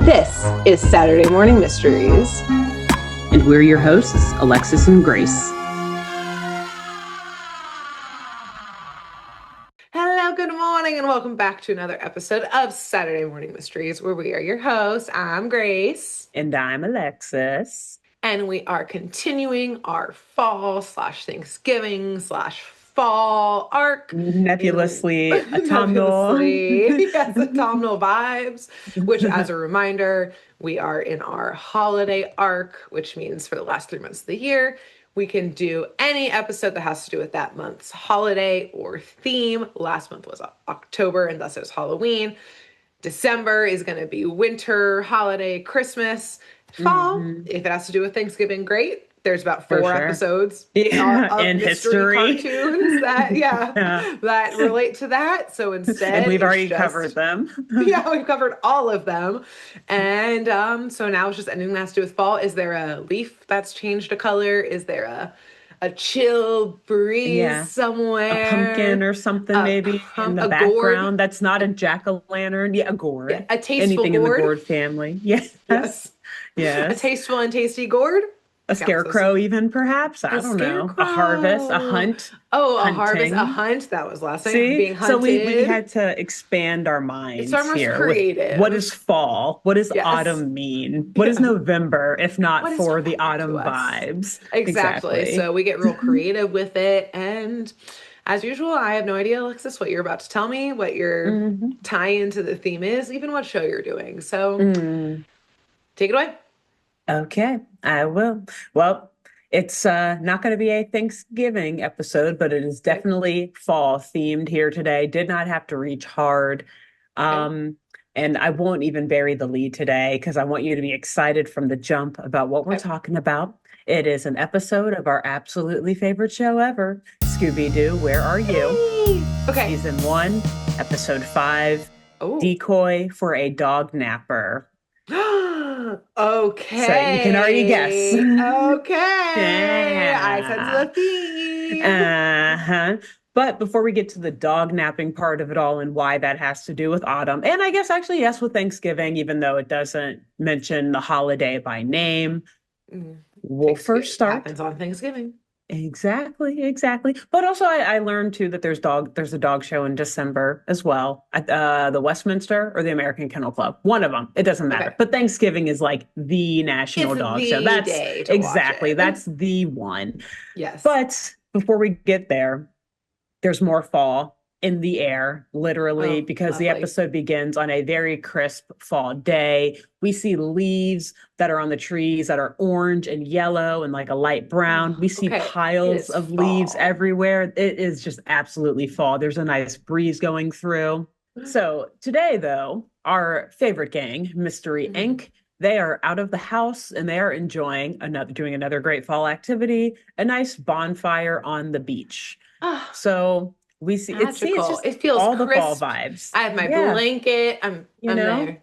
This is Saturday Morning Mysteries. And we're your hosts, Alexis and Grace. Hello, good morning, and welcome back to another episode of Saturday Morning Mysteries, where we are your hosts. I'm Grace. And I'm Alexis. And we are continuing our fall/Thanksgiving/fall arc. Nebulously autumnal. Yes, autumnal vibes, which, as a reminder, we are in our holiday arc, which means for the last 3 months of the year, we can do any episode that has to do with that month's holiday or theme. Last month was October, and thus it was Halloween. December is going to be winter, holiday, Christmas. Fall, if it has to do with Thanksgiving, great. There's about four episodes in history cartoons that relate to that. So instead, and we've already covered them. Yeah, we've covered all of them. And so now it's just anything that has to do with fall. Is there a leaf that's changed a color? Is there a chill breeze somewhere? A pumpkin or something maybe in the background. Gourd. That's not a jack-o'-lantern. Yeah, a gourd. Yeah, a tasteful Anything gourd. In the gourd family. Yes. A tasteful and tasty gourd. A scarecrow even, perhaps? I don't know. A harvest, a hunt. Oh, a harvest, a hunt. That was last night. See? Being hunted. So we had to expand our minds it's our here. Most creative. What is fall? What does autumn mean? What is November, if not for the autumn vibes? Exactly. So we get real creative with it. And as usual, I have no idea, Alexis, what you're about to tell me, what your tie into the theme is, even what show you're doing. So take it away. Okay, I will. Well, it's not going to be a Thanksgiving episode, but it is definitely fall themed here today. Did not have to reach hard. And I won't even bury the lead today because I want you to be excited from the jump about what we're talking about. It is an episode of our absolutely favorite show ever, Scooby-Doo, Where Are You? Okay. Season 1, Episode 5, Decoy for a Dognapper. Okay. So you can already guess. Okay. I sense the theme. But before we get to the dog napping part of it all and why that has to do with autumn, and I guess actually yes with Thanksgiving, even though it doesn't mention the holiday by name, we'll first start. Happens on Thanksgiving. Exactly. But also I learned too that there's a dog show in December as well at the Westminster or the American Kennel Club. One of them. It doesn't matter. Okay. But Thanksgiving is like the national dog show. That's exactly. That's the one. Yes. But before we get there, there's more fall in the air, literally, because the episode begins on a very crisp fall day. We see leaves that are on the trees that are orange and yellow and like a light brown. We see piles of leaves everywhere. It is just absolutely fall. There's a nice breeze going through. So today, though, our favorite gang, Mystery Inc., they are out of the house and they are enjoying doing another great fall activity, a nice bonfire on the beach. So we see it feels all crisp. The fall vibes. I have my blanket. I'm there.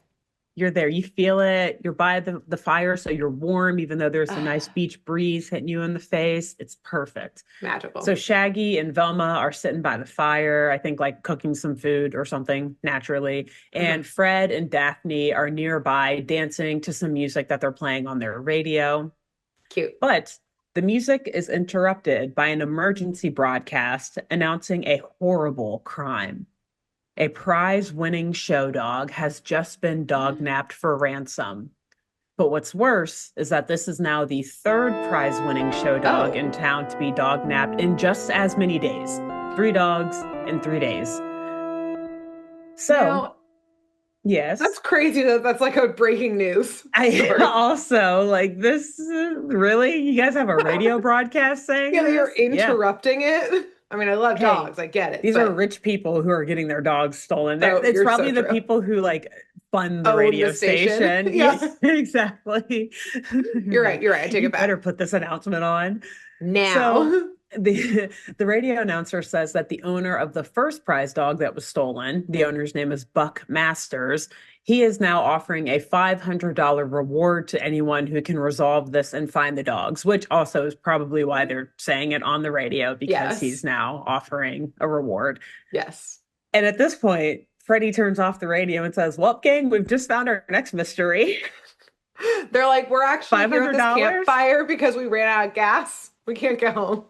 You're there. You feel it. You're by the fire, so you're warm, even though there's a nice beach breeze hitting you in the face. It's perfect. Magical. So Shaggy and Velma are sitting by the fire, I think like cooking some food or something naturally. And Fred and Daphne are nearby dancing to some music that they're playing on their radio. Cute. But the music is interrupted by an emergency broadcast announcing a horrible crime. A prize-winning show dog has just been dog-napped for ransom. But what's worse is that this is now the third prize-winning show dog in town to be dog-napped in just as many days. 3 dogs in 3 days. So... Yes. That's crazy that's like a breaking news. I also like this. Really? You guys have a radio broadcast saying you're interrupting it? I mean, I love dogs. I get it. These are rich people who are getting their dogs stolen. It's probably the people who like fund the radio station. Yeah, exactly. You're right. I take it back. Better put this announcement on now. So, the radio announcer says that the owner of the first prize dog that was stolen, the owner's name is Buck Masters, he is now offering a $500 reward to anyone who can resolve this and find the dogs, which also is probably why they're saying it on the radio, because he's now offering a reward. Yes. And at this point, Freddie turns off the radio and says, "Well, gang, we've just found our next mystery." They're like, we're actually here at this $500? campfire because we ran out of gas. We can't get home.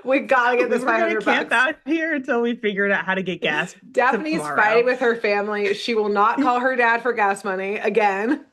We gotta get We this were gonna 500 camp bucks. out here until we figured out how to get gas Daphne's fighting tomorrow. with her family. She will not call her dad for gas money again.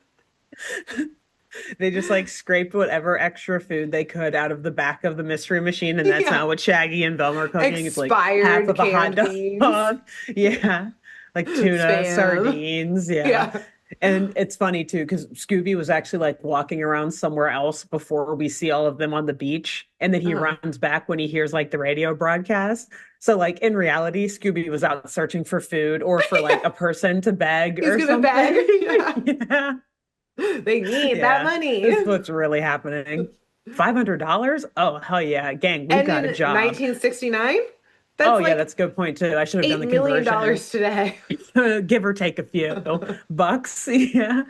They just like scraped whatever extra food they could out of the back of the mystery machine, and that's Yeah. not what Shaggy and Velma are cooking. It's like half Expired of a hot canned beans. dog. Yeah. Like tuna, Spam. sardines. Yeah. Yeah. And it's funny too, because Scooby was actually like walking around somewhere else before we see all of them on the beach. And then he Uh-huh. runs back when he hears like the radio broadcast. So, like, in reality, Scooby was out searching for food or for like a person to beg He's or gonna beg. something. Yeah. Yeah. They need that Yeah. money. This is what's really happening. $500? Oh, hell yeah. Gang, we've And got a in job. 1969, Oh, that's yeah, like that's a good point too. I should have done $8 the million conversion. today. Give or take a few bucks. Yeah.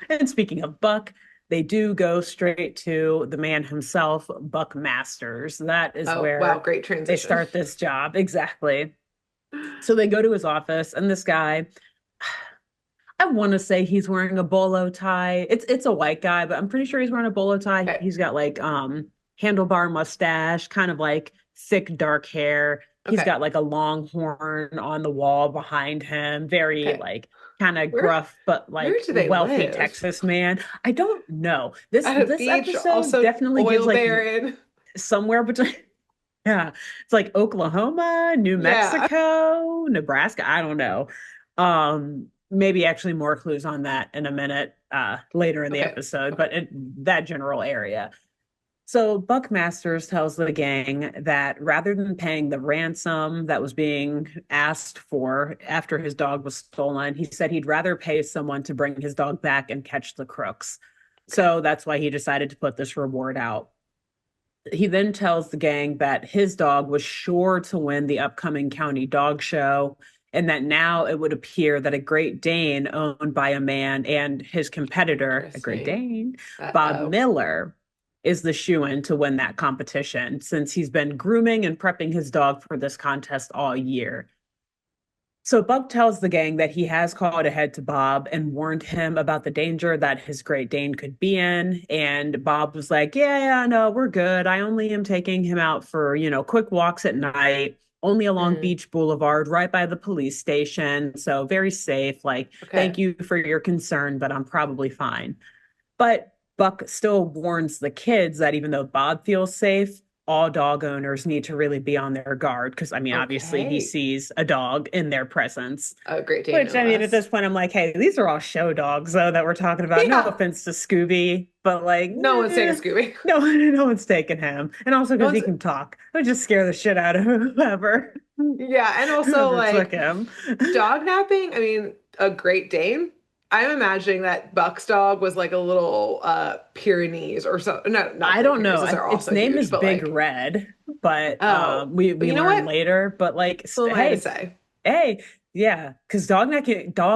And speaking of Buck, they do go straight to the man himself, Buck Masters. That is Oh, wow, where great they transition. start this job. Exactly. So they go to his office, and this guy, I want to say he's wearing a bolo tie. It's a white guy, but I'm pretty sure he's wearing a bolo tie. Okay. He's got like handlebar mustache, kind of like thick dark hair. He's Okay. got like a long horn on the wall behind him. Very Okay. like kind of Where gruff, but where like do they wealthy live? Texas man. I don't know. This At a this beach, episode also definitely gives oil like baron. somewhere between yeah, it's like Oklahoma, New Yeah. Mexico, Nebraska. I don't know. Maybe actually more clues on that in a minute, later in the Okay. episode, but in that general area. So Buckmasters tells the gang that rather than paying the ransom that was being asked for after his dog was stolen, he said he'd rather pay someone to bring his dog back and catch the crooks. So that's why he decided to put this reward out. He then tells the gang that his dog was sure to win the upcoming county dog show, and that now it would appear that a Great Dane owned by a man and his competitor, a Great Dane, Bob Miller, is the shoo-in to win that competition since he's been grooming and prepping his dog for this contest all year. So Buck tells the gang that he has called ahead to Bob and warned him about the danger that his Great Dane could be in. And Bob was like, yeah, no, we're good. I only am taking him out for, quick walks at night, only along Beach Boulevard, right by the police station. So very safe. Like, thank you for your concern, but I'm probably fine. But Buck still warns the kids that even though Bob feels safe, all dog owners need to really be on their guard because, obviously he sees a dog in their presence. A Great Dane. Which, at this point, I'm like, hey, these are all show dogs, though, that we're talking about. Yeah. No offense to Scooby, but like, no one's taking Scooby. No one's taking him. And also because he can talk. It would just scare the shit out of whoever. Yeah, and also like took him. dog napping. I mean, a Great Dane. I'm imagining that Buck's dog was like a little Pyrenees or so. No, not I don't Pyrenees. know. Its name is Big like, Red, but we you know learn what? later. But like, So what am I to say? Hey, yeah, because dog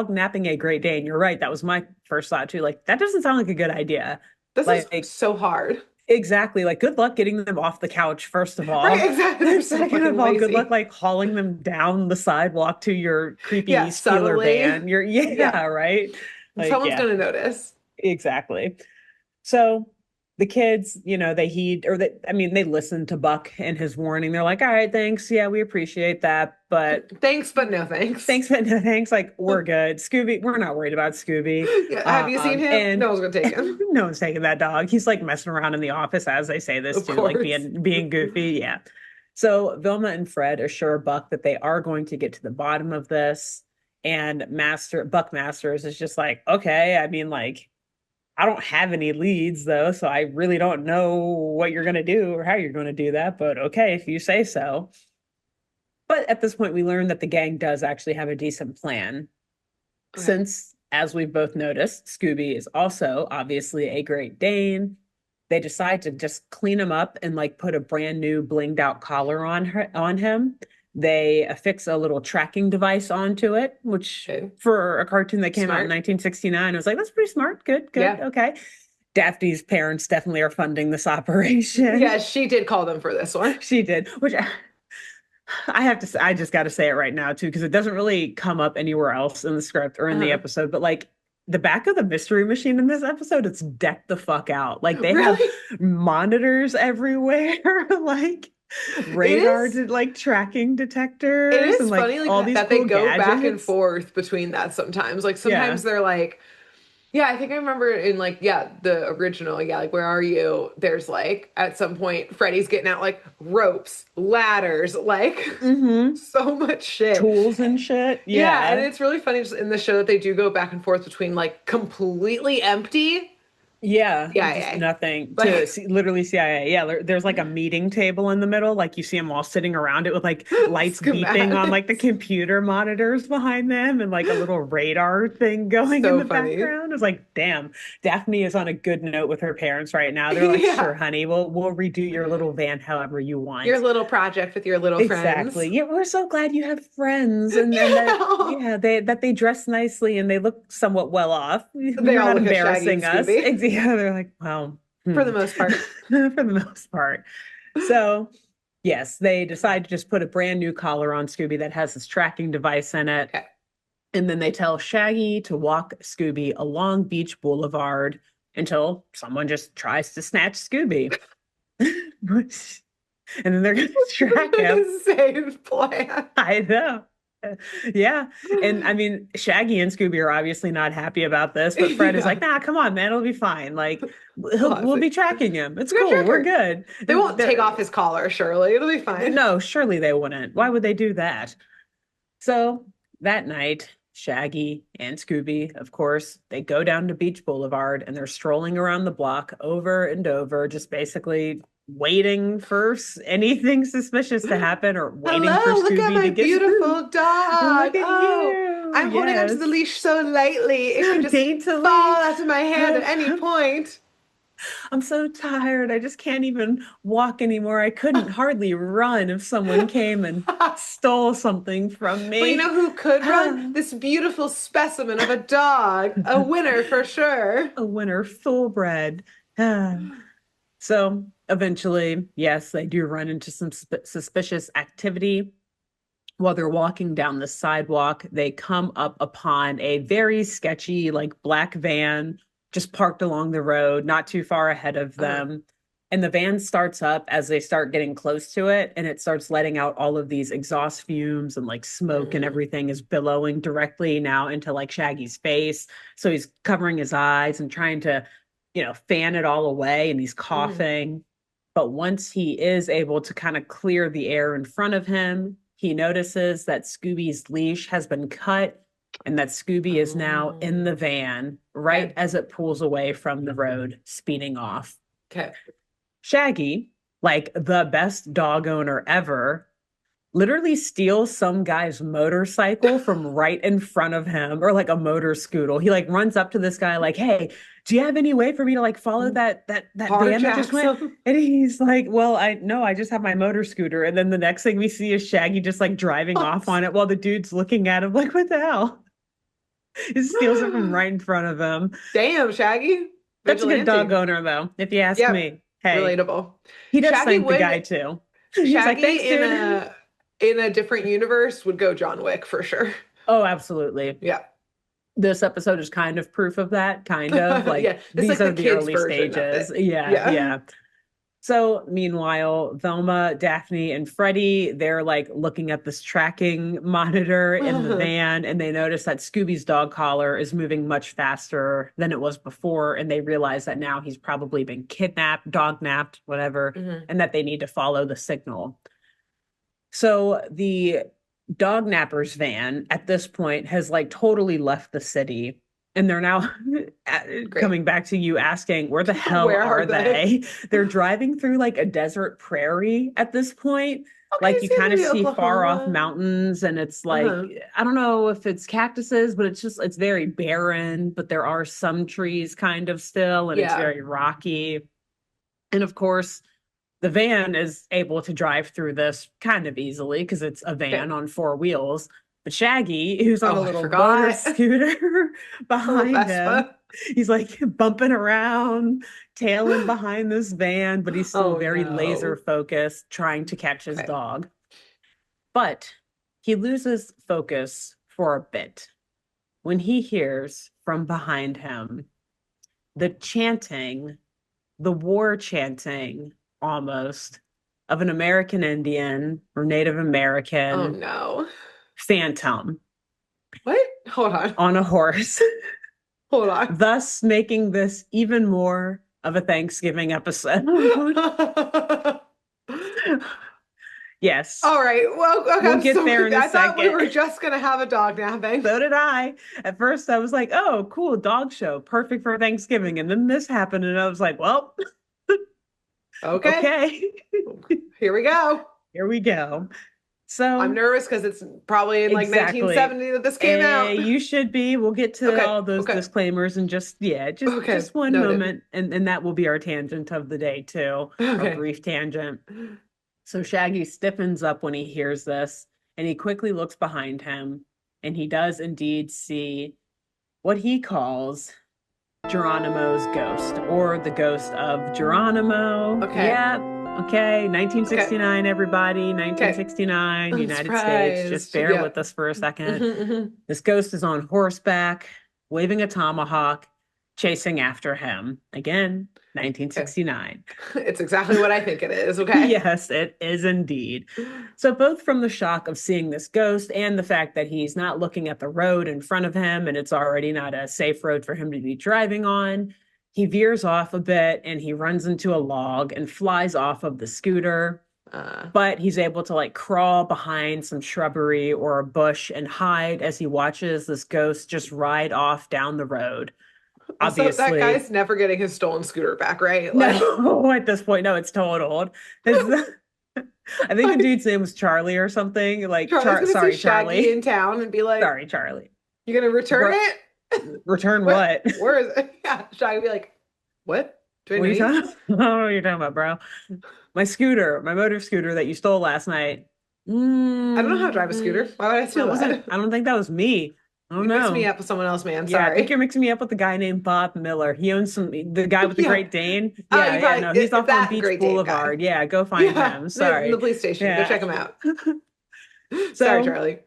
napping a Great Dane. You're right. That was my first thought too. Like, that doesn't sound like a good idea. This is so hard. Exactly. Like, good luck getting them off the couch, first of all. Right, exactly. They're so Second of all, lazy. good luck like hauling them down the sidewalk to your creepy Steeler subtly. van. Right. Like, someone's gonna notice. Exactly. So the kids, they heed or they listen to Buck and his warning. They're like, all right, thanks. Yeah, we appreciate that. But thanks, but no thanks. Thanks, but no thanks. Like, we're good. Scooby, we're not worried about Scooby. Yeah, have you seen him? And no one's gonna take him. No one's taking that dog. He's like messing around in the office as they say this too, like being goofy. Yeah. So Vilma and Fred assure Buck that they are going to get to the bottom of this. And Buck Masters is just like, okay, I don't have any leads though, so I really don't know what you're going to do or how you're going to do that, but okay, if you say so. But at this point, we learn that the gang does actually have a decent plan. Okay. Since, as we've both noticed, Scooby is also obviously a Great Dane. They decide to just clean him up and put a brand new blinged out collar on him. They affix a little tracking device onto it, which for a cartoon that came out in 1969, I was like, that's pretty smart. Good. Yeah. Okay. Daphne's parents definitely are funding this operation. Yeah, she did call them for this one. She did, which I just got to say it right now too, because it doesn't really come up anywhere else in the script or in the Uh-huh. episode. But like the back of the mystery machine in this episode, it's decked the fuck out. Like they have Really? monitors everywhere, like It radar is. to like tracking It detectors and is like funny like all these that they cool go back and gadgets. forth between that sometimes. Like sometimes Yeah. they're like, yeah, I think I remember in like, yeah, the original, yeah, like where are you? There's like at some point Freddy's getting out like ropes, ladders, like Hmm. so much shit. Tools and shit. Yeah, and Yeah. it's really funny just in the show that they do go back and forth between like completely empty Yeah, just CIA. nothing to Like see, literally CIA. Yeah, there's like a meeting table in the middle. Like you see them all sitting around it with like lights beeping on like the schematics. computer monitors behind them and like a little radar thing going in So the funny. background. It's like, damn, Daphne is on a good note with her parents right now. They're like, Yeah. sure, honey, we'll redo your little van however you Your want. little project with your little Exactly. friends. Yeah, we're so glad you have friends and that Yeah. yeah, they dress nicely and they look somewhat well off. They You're all not look at Shaggy and embarrassing us. Scooby Yeah, they're like, well, for the hmm. most part. For the most part. So, yes, they decide to just put a brand new collar on Scooby that has this tracking device in it. Okay. And then they tell Shaggy to walk Scooby along Beach Boulevard until someone just tries to snatch Scooby. And then they're going to track him. Insane plan. I know. Yeah. And I mean, Shaggy and Scooby are obviously not happy about this, but Fred is Yeah. like, nah, come on, man, it'll be fine. Like, we'll Classic. be tracking him. It's We're gonna cool. track We're her. good. They won't take They're, off his collar, surely. It'll be fine. no, surely they wouldn't. Why would they do that? So that night, Shaggy and Scooby, of course, they go down to Beach Boulevard and they're strolling around the block over and over, just basically waiting for anything suspicious to happen or waiting for Hello, look at Scooby my to get beautiful dog. look at Oh, you. I'm holding onto the Yes. leash so lightly. It could just Daintily. fall out of my hand at any point. I'm so tired. I just can't even walk anymore. I couldn't hardly run if someone came and stole something from But you know me. who could run? This beautiful specimen of a dog. A winner for sure. A winner, full bred. So eventually, yes, they do run into some suspicious activity. While they're walking down the sidewalk, they come up upon a very sketchy, like black van just parked along the road, not too far ahead of Uh-huh. them. And the van starts up as they start getting close to it, and it starts letting out all of these exhaust fumes and like smoke, and Mm. everything is billowing directly now into like Shaggy's face. So he's covering his eyes and trying to, fan it all away, and he's Mm. coughing. But once he is able to kind of clear the air in front of him, he notices that Scooby's leash has been cut and that Scooby is now in the Oh. van right Okay. as it pulls away from the road, speeding off. Okay. Shaggy, like the best dog owner ever, literally steals some guy's motorcycle from right in front of him, or like a motor scooter. He like runs up to this guy like, "Hey, do you have any way for me to like follow that van that just Carjacks went?" him. And he's like, "Well, I no, I just have my motor scooter." And then the next thing we see is Shaggy just like driving off on it while the dude's looking at him like, "What the hell?" He steals it from right in front of him. Damn, Shaggy. That's a good dog Vigilante. owner though, if you ask Yep. me. Hey, Relatable. he does Shaggy thank the would guy too. He's like, Shaggy "Thanks, in dude." a different universe would go John Wick for sure. Oh, absolutely. Yeah. This episode is kind of proof of that, kind of like Yeah. It's these like the are the kids early version of it. stages. Yeah, Yeah. yeah. So meanwhile, Velma, Daphne, and Freddie, they're like looking at this tracking monitor in the van, and they notice that Scooby's dog collar is moving much faster than it was before, and they realize that now he's probably been kidnapped, dog-napped, whatever, Mhm. and that they need to follow the signal. So the Dognapper's van at this point has like totally left the city. And they're now Great. coming back to you asking, where the hell Where are are they? they? They're driving through like a desert prairie at this point. Okay, Like you so kind of maybe see far off Oklahoma. mountains, and it's like, Uh-huh. I don't know if it's cactuses, but it's very barren, but there are some trees kind of still, and it's Yeah. very rocky. And of course, the van is able to drive through this kind of easily because it's a Okay. van on four wheels. But Shaggy, who's on Oh, a I little motor forgot. scooter Little behind him, Vespa. he's like bumping around, tailing behind this van, but he's still Oh very laser no. focused, trying to catch his Okay. dog. But he loses focus for a bit when he hears from behind him the chanting, the war chanting almost of an American Indian or Native Oh American no. phantom What? Hold on. on a horse, Hold on. thus making this even more of a Thanksgiving episode. Yes, All right. Well, okay, we'll I'm get so there in a I thought we second. were just gonna have a dog napping. So did I. At first, I was like, oh, cool, dog show, perfect for Thanksgiving. And then this happened, and I was like, well, Okay. okay, Here we go. here we go. I'm So, nervous because it's probably in like exactly. 1970 that this came out. You should be. We'll get to Okay. all those Okay. disclaimers and just yeah, Okay. just one Noted. moment, and that will be our tangent of the day too, our Okay. brief tangent. So Shaggy stiffens up when he hears this, and he quickly looks behind him, and he does indeed see what he calls Geronimo's ghost, or the ghost of Geronimo. Okay. Yeah, okay. Okay. 1969, everybody. Okay. 1969, I'm United States. Just surprised. bear with Yep. us for a second. Hmm. This ghost is on horseback, waving a tomahawk, chasing after him. Again, Okay. 1969. It's exactly what I think it is. Okay. Yes, it is indeed. So, both from the shock of seeing this ghost and the fact that he's not looking at the road in front of him and it's already not a safe road for him to be driving on, he veers off a bit and he runs into a log and flies off of the scooter. Uh, But he's able to like crawl behind some shrubbery or a bush and hide as he watches this ghost just ride off down the road. also, that Obviously, guy's never getting his stolen scooter back, right? Like, no, at this point, no, it's totaled. I think the dude's name was Charlie or something. Like, Charlie's gonna see sorry, Shaggy Charlie. in town and be like, Sorry, Charlie. "You gonna return Re- it? return What? what? Where is it?" Yeah, Shaggy be like, "What? Do I What know are you you?" talking? I don't know what you're talking about, bro. My scooter, my motor scooter that you stole last night. I don't know how to drive a scooter. Why would I steal That wasn't. that? I don't think that was me. I don't You mixed me know. up with someone else, man. Yeah, I think Sorry. you're mixing me up with the guy named Bob Miller. He owns the guy with the Yeah. Great Dane. Oh, Yeah, you yeah, probably no, he's off on that Beach Great Dane guy. Boulevard. Yeah, go find Yeah, him. the Sorry. police station. Go Yeah. check him out. Sorry, So Charlie.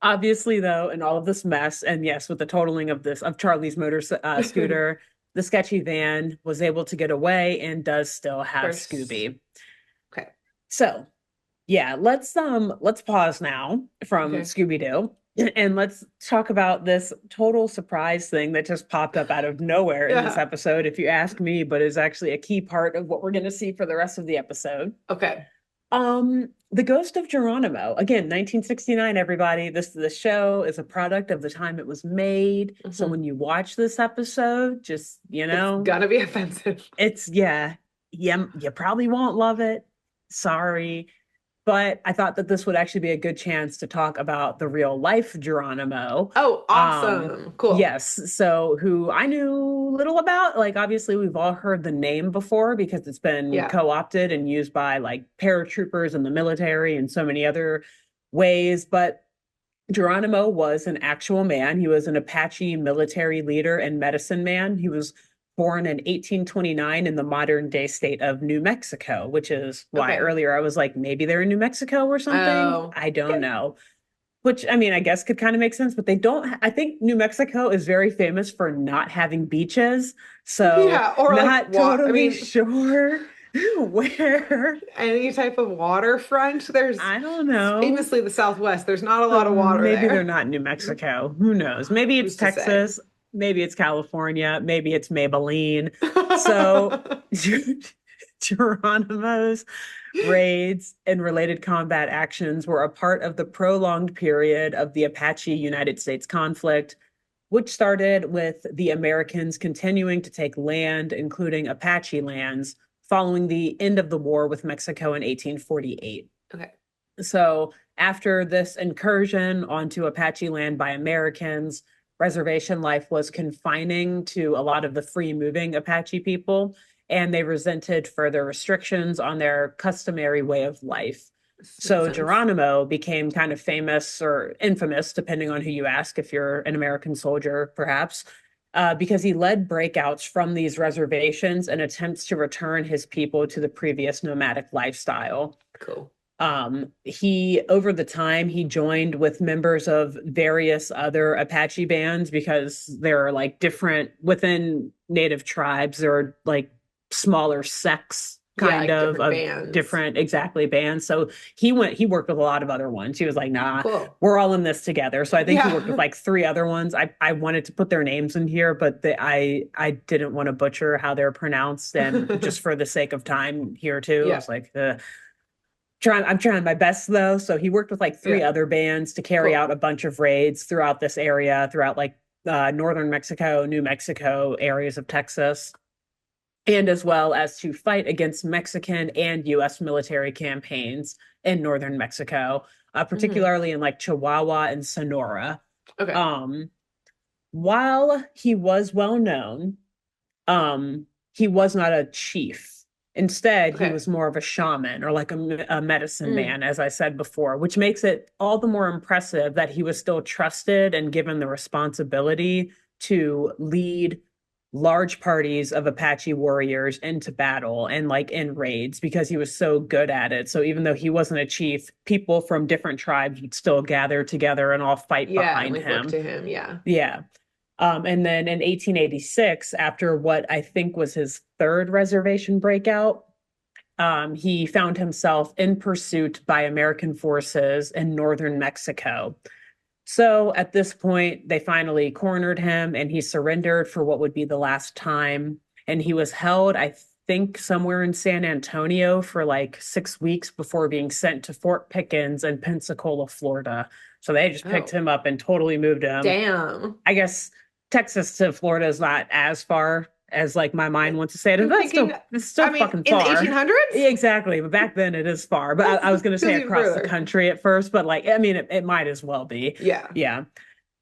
obviously, though, in all of this mess, and yes, with the totaling of this of Charlie's scooter, the sketchy van was able to get away and does still have First, Scooby. okay, So yeah, let's pause now from okay. Scooby-Doo and let's talk about this total surprise thing that just popped up out of nowhere in this Yeah. episode, if you ask me, but is actually a key part of what we're going to see for the rest of the episode. Okay. The Ghost of Geronimo. Again, 1969, everybody. The show is a product of the time it was made. So Mhm. when you watch this episode, just, It's gonna be offensive. it's yeah, you probably won't love it. Sorry. But I thought that this would actually be a good chance to talk about the real life Geronimo. Oh, Um, awesome. Cool. yes, so who I knew little about. Like, obviously, we've all heard the name before because it's been Yeah. co-opted and used by like paratroopers in the military and so many other ways. But Geronimo was an actual man. He was an Apache military leader and medicine man. He was born in 1829 in the modern day state of New Mexico, which is why Okay. earlier I was like, maybe they're in New Mexico or something. Oh, I don't okay. know. Which, I mean, I guess could kind of make sense, but they don't. I think New Mexico is very famous for not having beaches. So, Yeah, or like not what? I totally mean, sure where. any type of waterfront. There's I don't know. famously the Southwest. There's not a lot So of water maybe they're there. not New Mexico. Who knows? Maybe it's Who's to say? Texas. Maybe it's California. Maybe it's Maybelline. So Geronimo's raids and related combat actions were a part of the prolonged period of the Apache United States conflict, which started with the Americans continuing to take land, including Apache lands, following the end of the war with Mexico in 1848. Okay. So, after this incursion onto Apache land by Americans, reservation life was confining to a lot of the free moving Apache people, and they resented further restrictions on their customary way of life. This makes So sense. Geronimo became kind of famous or infamous, depending on who you ask, if you're an American soldier, perhaps, because he led breakouts from these reservations and attempts to return his people to the previous nomadic lifestyle. Cool. He, over the time, he joined with members of various other Apache bands because there are like different within native tribes, there are like smaller sects Yeah, kind like different of bands. different exactly bands. So he worked with a lot of other ones. He was like, nah, Cool. we're all in this together. So I think he worked with Yeah. like three other ones. I wanted to put their names in here, but I didn't want to butcher how they're pronounced. And just for the sake of time here too, I Yeah. was like, I'm trying my best though. So he worked with like three Yeah. other bands to carry Cool. out a bunch of raids throughout this area, throughout like northern Mexico, New Mexico, areas of Texas, and as well as to fight against Mexican and US military campaigns in northern Mexico, Hmm. particularly in like Chihuahua and Sonora. Okay. Um, while he was well known, he was not a chief. Instead, he Okay. was more of a shaman or like a medicine Mm. man, as I said before, which makes it all the more impressive that he was still trusted and given the responsibility to lead large parties of Apache warriors into battle and like in raids because he was so good at it. So even though he wasn't a chief, people from different tribes would still gather together and all fight Yeah, and behind like look him. to him. Yeah. Yeah. And then in 1886, after what I think was his third reservation breakout, he found himself in pursuit by American forces in northern Mexico. So at this point, they finally cornered him and he surrendered for what would be the last time. And he was held, I think, somewhere in San Antonio for like 6 weeks before being sent to Fort Pickens in Pensacola, Florida. So they just picked Oh, him up and totally moved him. damn. I guess Texas to Florida is not as far as like my mind wants to say it. I'm That's thinking, still it's I still mean, fucking in the far. 1800s? Yeah, exactly. But back then it is far. But I was gonna say Feels even across the further. country at first, but like I mean it might as well be. Yeah. Yeah.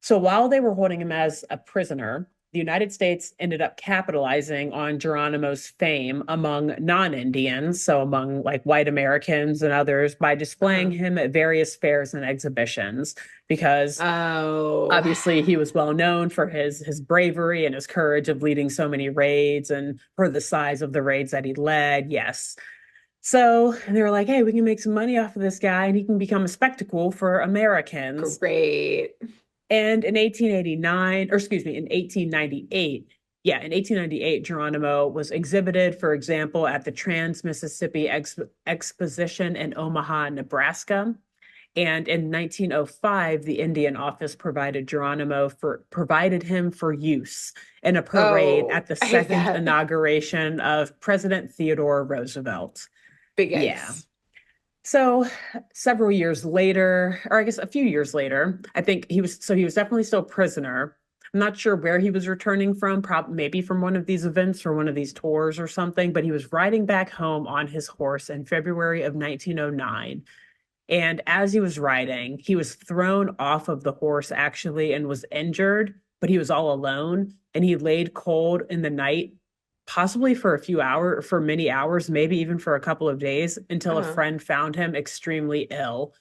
So while they were holding him as a prisoner, the United States ended up capitalizing on Geronimo's fame among non-Indians, so among like white Americans and others, by displaying Uh-huh. him at various fairs and exhibitions because Oh, obviously he was well known for his bravery and his courage of leading so many raids and for the size of the raids that he led. Yes. So they were like, hey, we can make some money off of this guy and he can become a spectacle for Americans. great. And in 1889, or excuse me, in 1898, yeah, in 1898, Geronimo was exhibited, for example, at the Trans-Mississippi Exposition in Omaha, Nebraska. And in 1905, the Indian Office provided him for use in a parade Oh, at the I hate second that. inauguration of President Theodore Roosevelt. Big Yeah. yikes. So several years later, or I guess a few years later, I think he was definitely still prisoner. I'm not sure where he was returning from, probably maybe from one of these events or one of these tours or something, but he was riding back home on his horse in February of 1909. And as he was riding, he was thrown off of the horse actually and was injured, but he was all alone and he laid cold in the night, possibly for a few hours, for many hours, maybe even for a couple of days until a Uh-huh. friend found him extremely ill.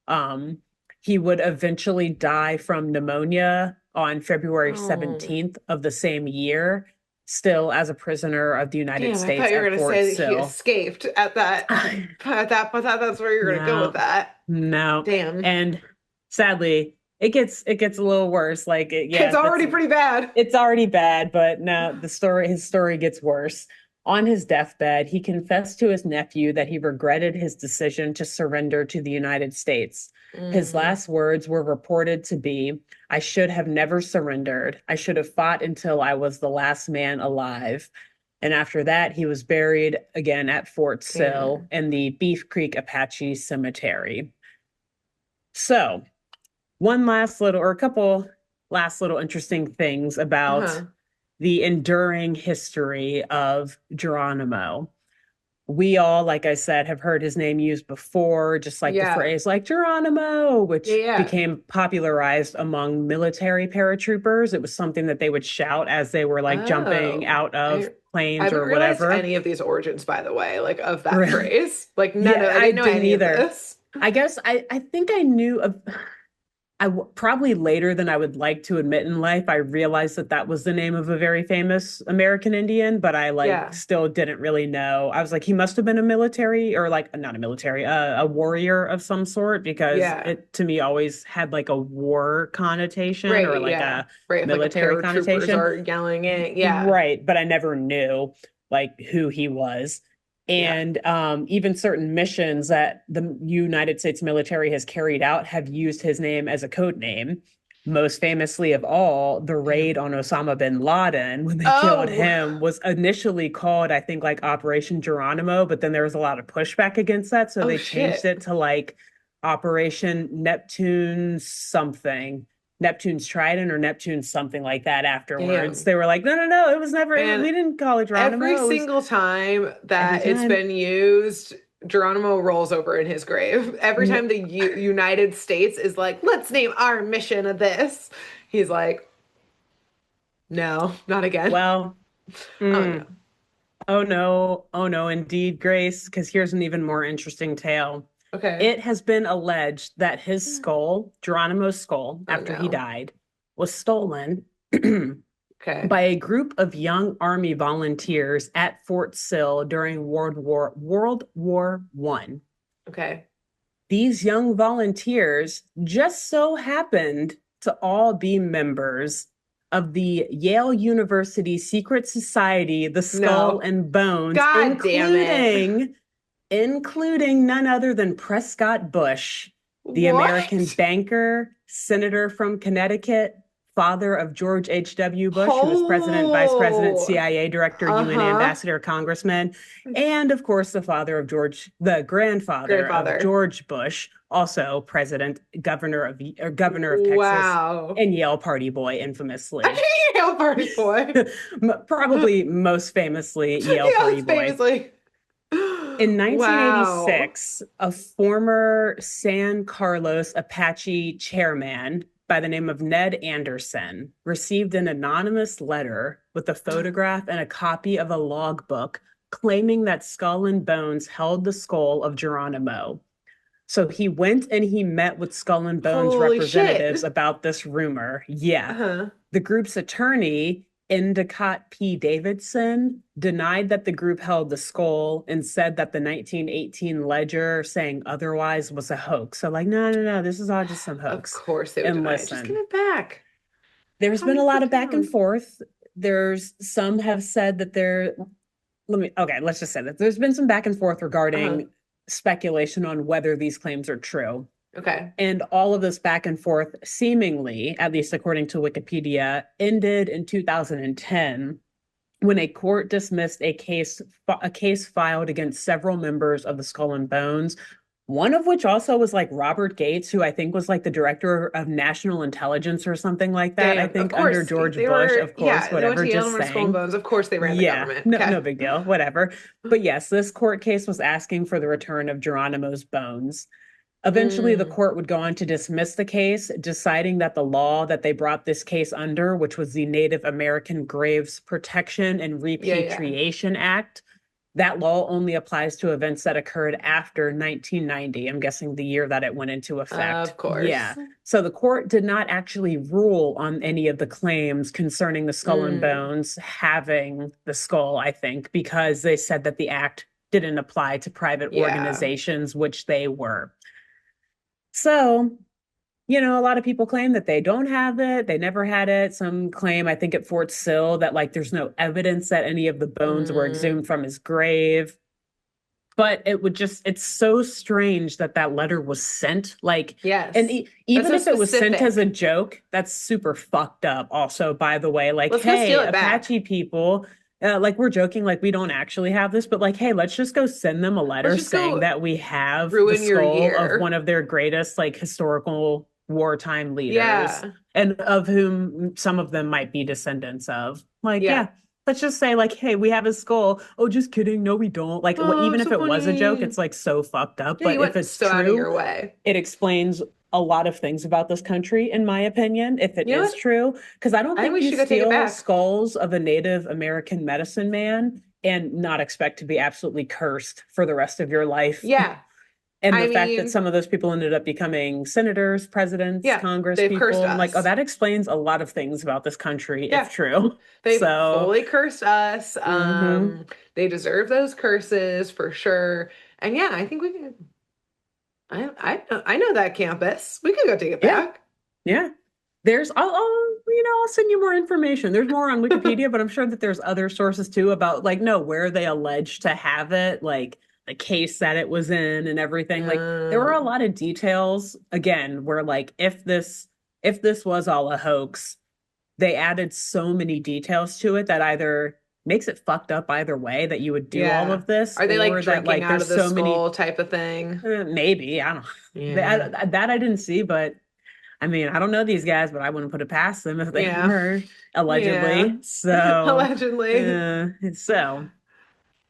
Um, he would eventually die from pneumonia on February Oh, 17th of the same year, still as a prisoner of the United damn. I thought States you were at gonna Fort say that he Sill. escaped at that, I thought that's where you're gonna go with No, that. no. Damn. And sadly, it gets a little worse. Like It's yeah, already pretty bad. it's already bad, but no, his story gets worse. On his deathbed, he confessed to his nephew that he regretted his decision to surrender to the United States. His Mm, last words were reported to be, I should have never surrendered. I should have fought until I was the last man alive. And after that, he was buried again at Fort Sill damn. in the Beef Creek Apache Cemetery. So, one last little, or a couple last little interesting things about Uh-huh. the enduring history of Geronimo. We all, like I said, have heard his name used before, just like the Yeah. phrase like Geronimo, Yeah, which yeah. became popularized among military paratroopers. It was something that they would shout as they were like jumping Oh, out of I planes haven't or realized whatever. any of these origins, by the way, like of that Really? phrase. Like none Yeah, of, I I didn't know didn't any of either. this. I guess I think I knew of Probably later than I would like to admit in life, I realized that that was the name of a very famous American Indian, but I like Yeah. still didn't really know. I was like, he must have been a military or like not a military, a warrior of some sort, because Yeah. it to me always had like a war connotation or Right. like Yeah. a Right. If like a military paratroopers connotation. are yelling it. Yeah. Right, but I never knew like who he was. Yeah. And even certain missions that the United States military has carried out have used his name as a code name. Most famously of all, the Damn. raid on Osama bin Laden when they killed Oh. him was initially called, I think, like Operation Geronimo, but then there was a lot of pushback against that. So Oh they changed shit. it to like Operation Neptune something. Neptune's Trident or Neptune something like that afterwards. Damn. They were like, no, no, no, it was never, Man, we didn't call it every Geronimo. It was single time every that it's time. been used, Geronimo rolls over in his grave. Every time the United States is like, let's name our mission of this, he's like, no, not again. Well, Oh no. oh no, indeed, Grace, because here's an even more interesting tale. Okay. It has been alleged that his skull, Geronimo's skull, Oh after he no. died, was stolen Okay. by a group of young army volunteers at Fort Sill during World War One. Okay. These young volunteers just so happened to all be members of the Yale University secret society, the Skull No. and Bones, God damn it. including none other than Prescott Bush, the American What? banker, senator from Connecticut, father of George H.W. Bush, who was president, vice president, Oh. CIA director, UN Uh-huh. ambassador, congressman, and of course, the grandfather of Grandfather. George Bush, also president, governor of Texas, Wow. and Yale Party boy, infamously. Yale Party Boy. Probably most famously Yale Party Yes, boy. famously. In Wow. 1986, a former San Carlos Apache chairman by the name of Ned Anderson received an anonymous letter with a photograph and a copy of a logbook claiming that Skull and Bones held the skull of Geronimo. So he went and he met with Skull and Bones Holy representatives shit. about this rumor. Yeah. Uh-huh. The group's attorney, Endicott P. Davidson, denied that the group held the skull and said that the 1918 ledger saying otherwise was a hoax. So, like, no, no, no, this is all just some Of hoax. course they would And deny it. Just give listen, it back. there's been Calm a the lot fuck of back and down. forth. There's some have said that let's just say that there's been some back and forth Uh-huh. regarding speculation on whether these claims are true. Okay. And all of this back and forth, seemingly, at least according to Wikipedia, ended in 2010 when a court dismissed a case filed against several members of the Skull and Bones. One of which also was like Robert Gates, who I think was like the director of national intelligence or something like that. I Damn. Of think under course George they Bush, were, of course, yeah, they went whatever, to Yale and just went to Skull and saying. Bones. Of course they ran the Yeah, government. no, Okay. no big deal, whatever. But yes, this court case was asking for the return of Geronimo's bones. Eventually, the Mm. court would go on to dismiss the case, deciding that the law that they brought this case under, which was the Native American Graves Protection and Yeah, yeah. Repatriation Act, that law only applies to events that occurred after 1990. I'm guessing the year that it went into effect. Of Yeah. course. So the court did not actually rule on any of the claims concerning the Skull and Mm. Bones having the skull, I think, because they said that the act didn't apply to private Yeah. organizations, which they were. So, a lot of people claim that they don't have it. They never had it. Some claim, I think at Fort Sill, that like there's no evidence that any of the bones were Mm. exhumed from his grave. But it's so strange that that letter was sent. Like, and Yes. That's even so if it was sent as a specific. joke, that's super fucked up. Also, by the way, like, Let's go steal hey, it back. Apache people, like we're joking, like we don't actually have this, but like, hey, let's just go send them a Let's letter just saying go that we have the ruin your skull of year. one of their greatest like historical wartime leaders, Yeah. and of whom some of them might be descendants of. Like, Yeah. yeah, let's just say like, hey, we have a skull. Oh, just kidding, no we don't. Like, Oh, even if so it was a joke, funny. it's like so fucked up. Yeah, But you if went it's so out of true, your way. it explains a lot of things about this country, in my opinion, if it You know is what? true. Because I don't I think think we you should go take it steal back. skulls of a Native American medicine man and not expect to be absolutely cursed for the rest of your life. Yeah. And I the fact that mean, some of those people ended up becoming senators, presidents, yeah, Congress they've cursed people, I'm like, oh, us. that explains a lot of things about this country, if Yeah, true. they've So, fully cursed us. hmm They deserve those curses for sure. And yeah, I think we can. I know that campus. We could go take it yeah, back. yeah. I'll send you more information. There's more on Wikipedia, but I'm sure that there's other sources too about like, no, where they allege to have it, like the case that it was in and everything. Like there were a Um, lot of details again, where like if this was all a hoax, they added so many details to it that either makes it fucked up either way that you would do all yeah. of this, Are they like or that drinking like out there's of the so many skull type of thing? maybe, I don't Yeah. that I didn't see, but I mean, I don't know these guys, but I wouldn't put it past them if they Yeah. were Yeah. allegedly. So, Allegedly. so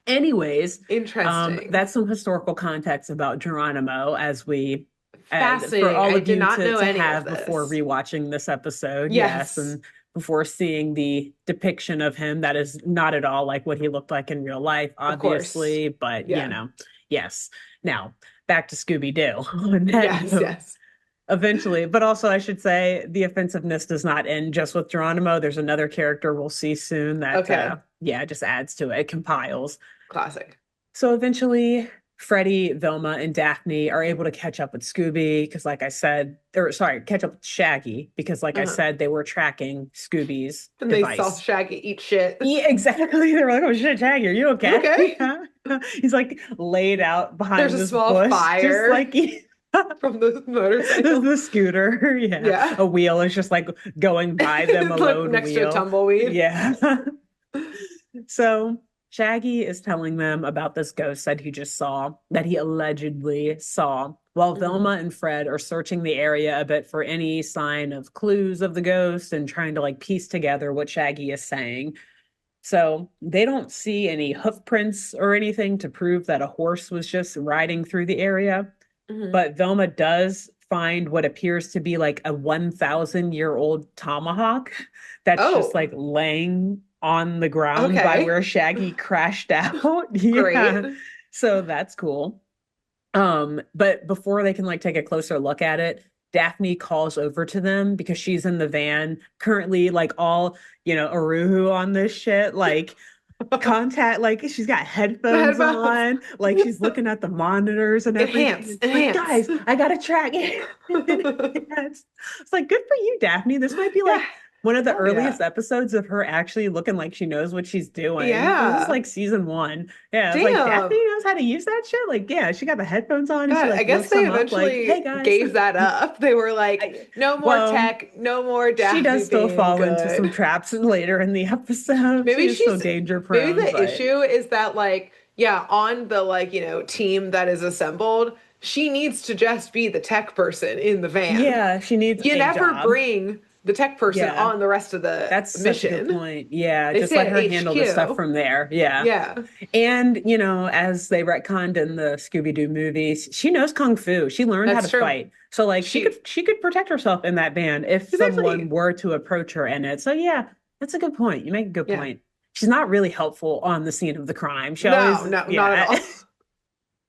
anyways, Interesting. that's some historical context about Geronimo as we for Fascinating. all I of did you not know to any of have before this. rewatching this episode. Yes, Yes. and before seeing the depiction of him that is not at all like what he looked like in real life, Of course. obviously, but Yeah. yes. Now, back to Scooby-Doo on that Yes, note. yes. Eventually, but also I should say the offensiveness does not end just with Geronimo. There's another character we'll see soon that Okay. yeah, just adds to it. It compiles. Classic. So eventually Freddie, Velma, and Daphne are able to catch up with Scooby because, like I said, or sorry, catch up with Shaggy because, like I Uh-huh. said, they were tracking Scooby's And they saw device. Shaggy eat shit. Yeah, exactly. They were like, "Oh shit, Shaggy, are you You okay?" okay? He's like laid out There's behind a this small bush, just fire like the from the motorcycle. scooter. Yeah, Yeah. a wheel is just like going by them, a Like lone next to a wheel. tumbleweed. Yeah. So Shaggy is telling them about this ghost that he just saw, that he allegedly saw, while Mhm. Velma and Fred are searching the area a bit for any sign of clues of the ghost and trying to like piece together what Shaggy is saying. So they don't see any hoof prints or anything to prove that a horse was just riding through the area. Mhm. But Velma does find what appears to be like a 1,000-year-old tomahawk that's just Oh, like laying on the ground by okay. where Shaggy crashed out. Great. Yeah. So that's cool. But before they can like take a closer look at it, Daphne calls over to them because she's in the van currently, like all, Aruhu on this shit, like contact, like she's got The headphones headphones. on, like she's looking at the monitors and everything. Enhance, It's like, enhance. guys, I gotta track it. It's like good for you, Daphne. This might be Yeah, like one of the hell yeah. earliest episodes of her actually looking like she knows what she's doing. This is Yeah. like season one. Yeah, it's like Damn. Daphne knows how to use that shit. Like, yeah, she got the headphones on and she God, I like guess lifts they them up, like, hey eventually guys. gave that up. They were like, I, no more well, tech, no more she Daphne does still being fall into some good. traps later in the episode. She Maybe is still she's danger maybe prone, the but issue is that like, yeah, on the like, team that is assembled, she needs to just be the tech person in the van. yeah, she needs You a never job. bring the tech person Yeah, on the rest of the that's such a good mission. point. Yeah, They just stay let at her handle the stuff HQ. from there. Yeah. Yeah. And, as they retconned in the Scooby-Doo movies, she knows Kung Fu. She learned how That's to true. fight. So like she could She she could protect herself in that band if she's someone actually were to approach her in it. So yeah, that's a good point. You make a good yeah. point. She's not really helpful on the scene of the crime. She No, always, no, not at yeah. all.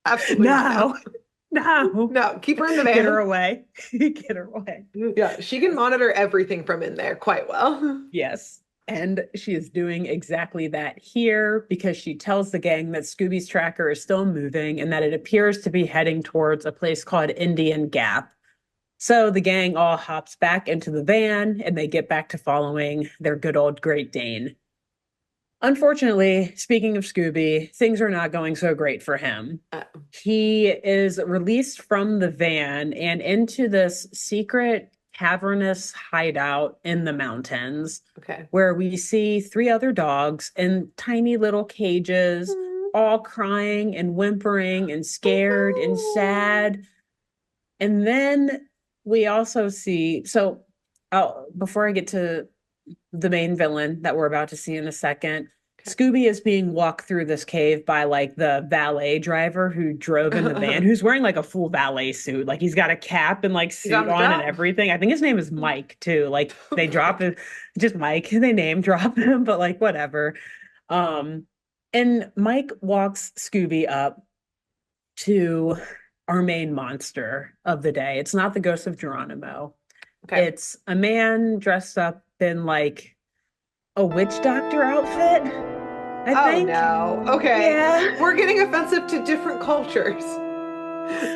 Absolutely not. No. No, no. No, keep her in the Get her van. away. Get her away. Yeah, she can monitor everything from in there quite well. Yes. And she is doing exactly that here because she tells the gang that Scooby's tracker is still moving and that it appears to be heading towards a place called Indian Gap. So the gang all hops back into the van and they get back to following their good old Great Dane. Unfortunately, speaking of Scooby, things are not going so great for him. Uh, He is released from the van and into this secret cavernous hideout in the mountains okay. where we see three other dogs in tiny little cages, all crying and whimpering and scared and sad. And then we also see, so before I get to the main villain that we're about to see in a second, Okay. Scooby is being walked through this cave by like the valet driver who drove in the van, who's wearing like a full valet suit. Like he's got a cap and like He's on suit the on and job. everything. I think his name is Mike too. Like they drop it, just Mike, they name drop him, but like whatever. Um, and Mike walks Scooby up to our main monster of the day. It's not the ghost of Geronimo. Okay. It's a man dressed up in like a witch doctor outfit, I Oh think. no. Okay. Yeah, We're getting offensive to different cultures.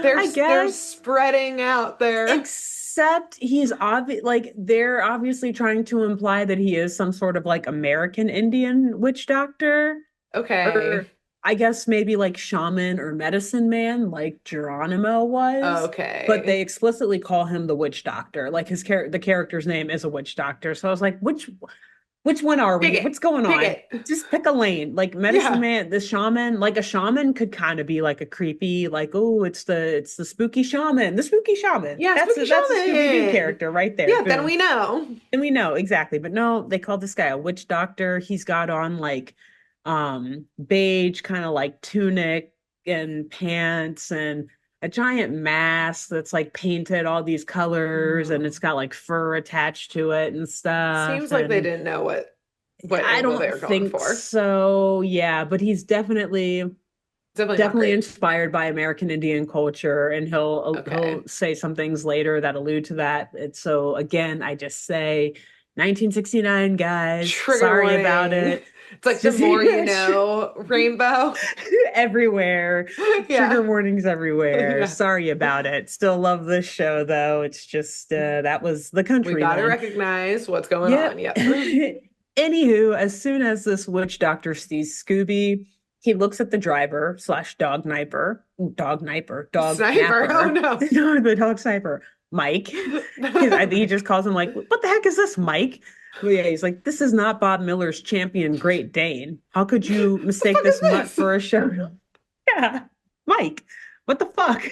They're I they're guess. spreading out there. Except he's obvious, like they're obviously trying to imply that he is some sort of like American Indian witch doctor, Okay. or I guess maybe like shaman or medicine man, like Geronimo was. But Okay. they explicitly call him the witch doctor. Like the character's name is a witch doctor. So I was like, which one are Pick we? it. What's going Pick on? it. Just pick a lane. Like medicine Yeah. man, the shaman, like a shaman could kind of be like a creepy, like, oh, it's the spooky shaman. The spooky shaman. Yeah, spooky That's a Scooby-Doo shaman. character right there. Yeah, then Boom. we know. And we know exactly. But no, they call this guy a witch doctor. He's got on like beige kind of like tunic and pants and a giant mask that's like painted all these colors and Oh. it's got like fur attached to it and stuff. Seems like they And didn't know what I angle they don't were going think for. so. Yeah, but he's Definitely not definitely great. inspired by American Indian culture, and he'll Okay. say some things later that allude to that. It's so again, I just say 1969, guys. Trigger Sorry about warning. it. It's It's like the just more you know, rainbow. everywhere. Trigger Yeah. warnings everywhere. Yeah. Sorry about it. Still love this show though. It's just that was the We got to countryman. recognize what's going on. Yep. Yep. Anywho, as soon as this witch doctor sees Scooby, he looks at the driver slash dog Sniper. Oh napper, no. no, the dog sniper, Mike. I think he just calls him like, what the heck is this, Mike? Well, yeah, he's like, this is not Bob Miller's champion Great Dane. How could you The mistake fuck this mutt is this? for a show? Yeah, Mike, what the fuck?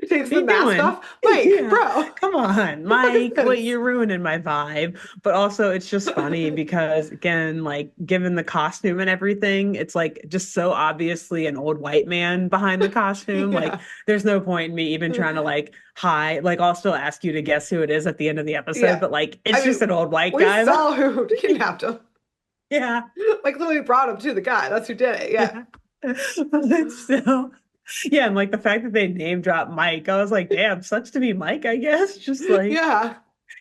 He takes What the you mask doing? off. Mike, Yeah. bro. Come on, The fuck is Mike. Wait, this? you're ruining my vibe. But also, it's just funny because, again, like, given the costume and everything, it's like just so obviously an old white man behind the costume. Like, Yeah. there's no point in me even trying to, like, hide. Like, I'll still ask you to guess who it is at the end of the episode, Yeah. but, like, I it's just mean, an old white we guy. saw who kidnapped him. Yeah. Like literally brought him to the guy. That's who did it. Yeah. Yeah. But still. Yeah, and like the fact that they name drop Mike, I was like, damn, sucks to be Mike, I guess. Just like Yeah.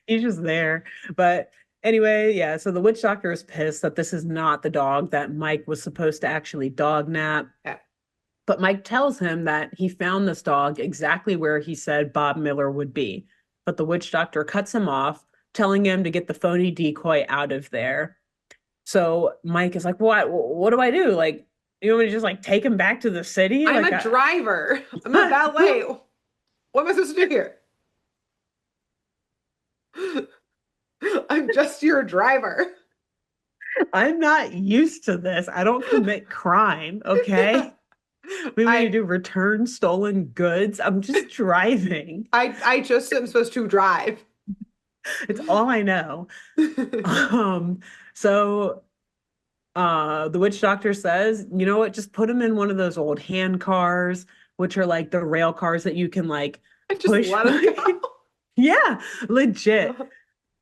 he's just there. But anyway, yeah, so the witch doctor is pissed that this is not the dog that Mike was supposed to actually dog nap. Yeah. But Mike tells him that he found this dog exactly where he said Bob Miller would be. But the witch doctor cuts him off, telling him to get the phony decoy out of there. So Mike is like, what do I do? Like, you want me to just like take him back to the city? I'm Like, a driver. I'm a valet. What am I supposed to do here? I'm just your driver. I'm not used to this. I don't commit crime, Yeah. okay? We need to I do return stolen goods. I'm just driving. I just am supposed to drive. It's all I know. Um, so the witch doctor says, you know what, just put him in one of those old hand cars, which are like the rail cars that you can like I just push. let him go. Yeah, legit.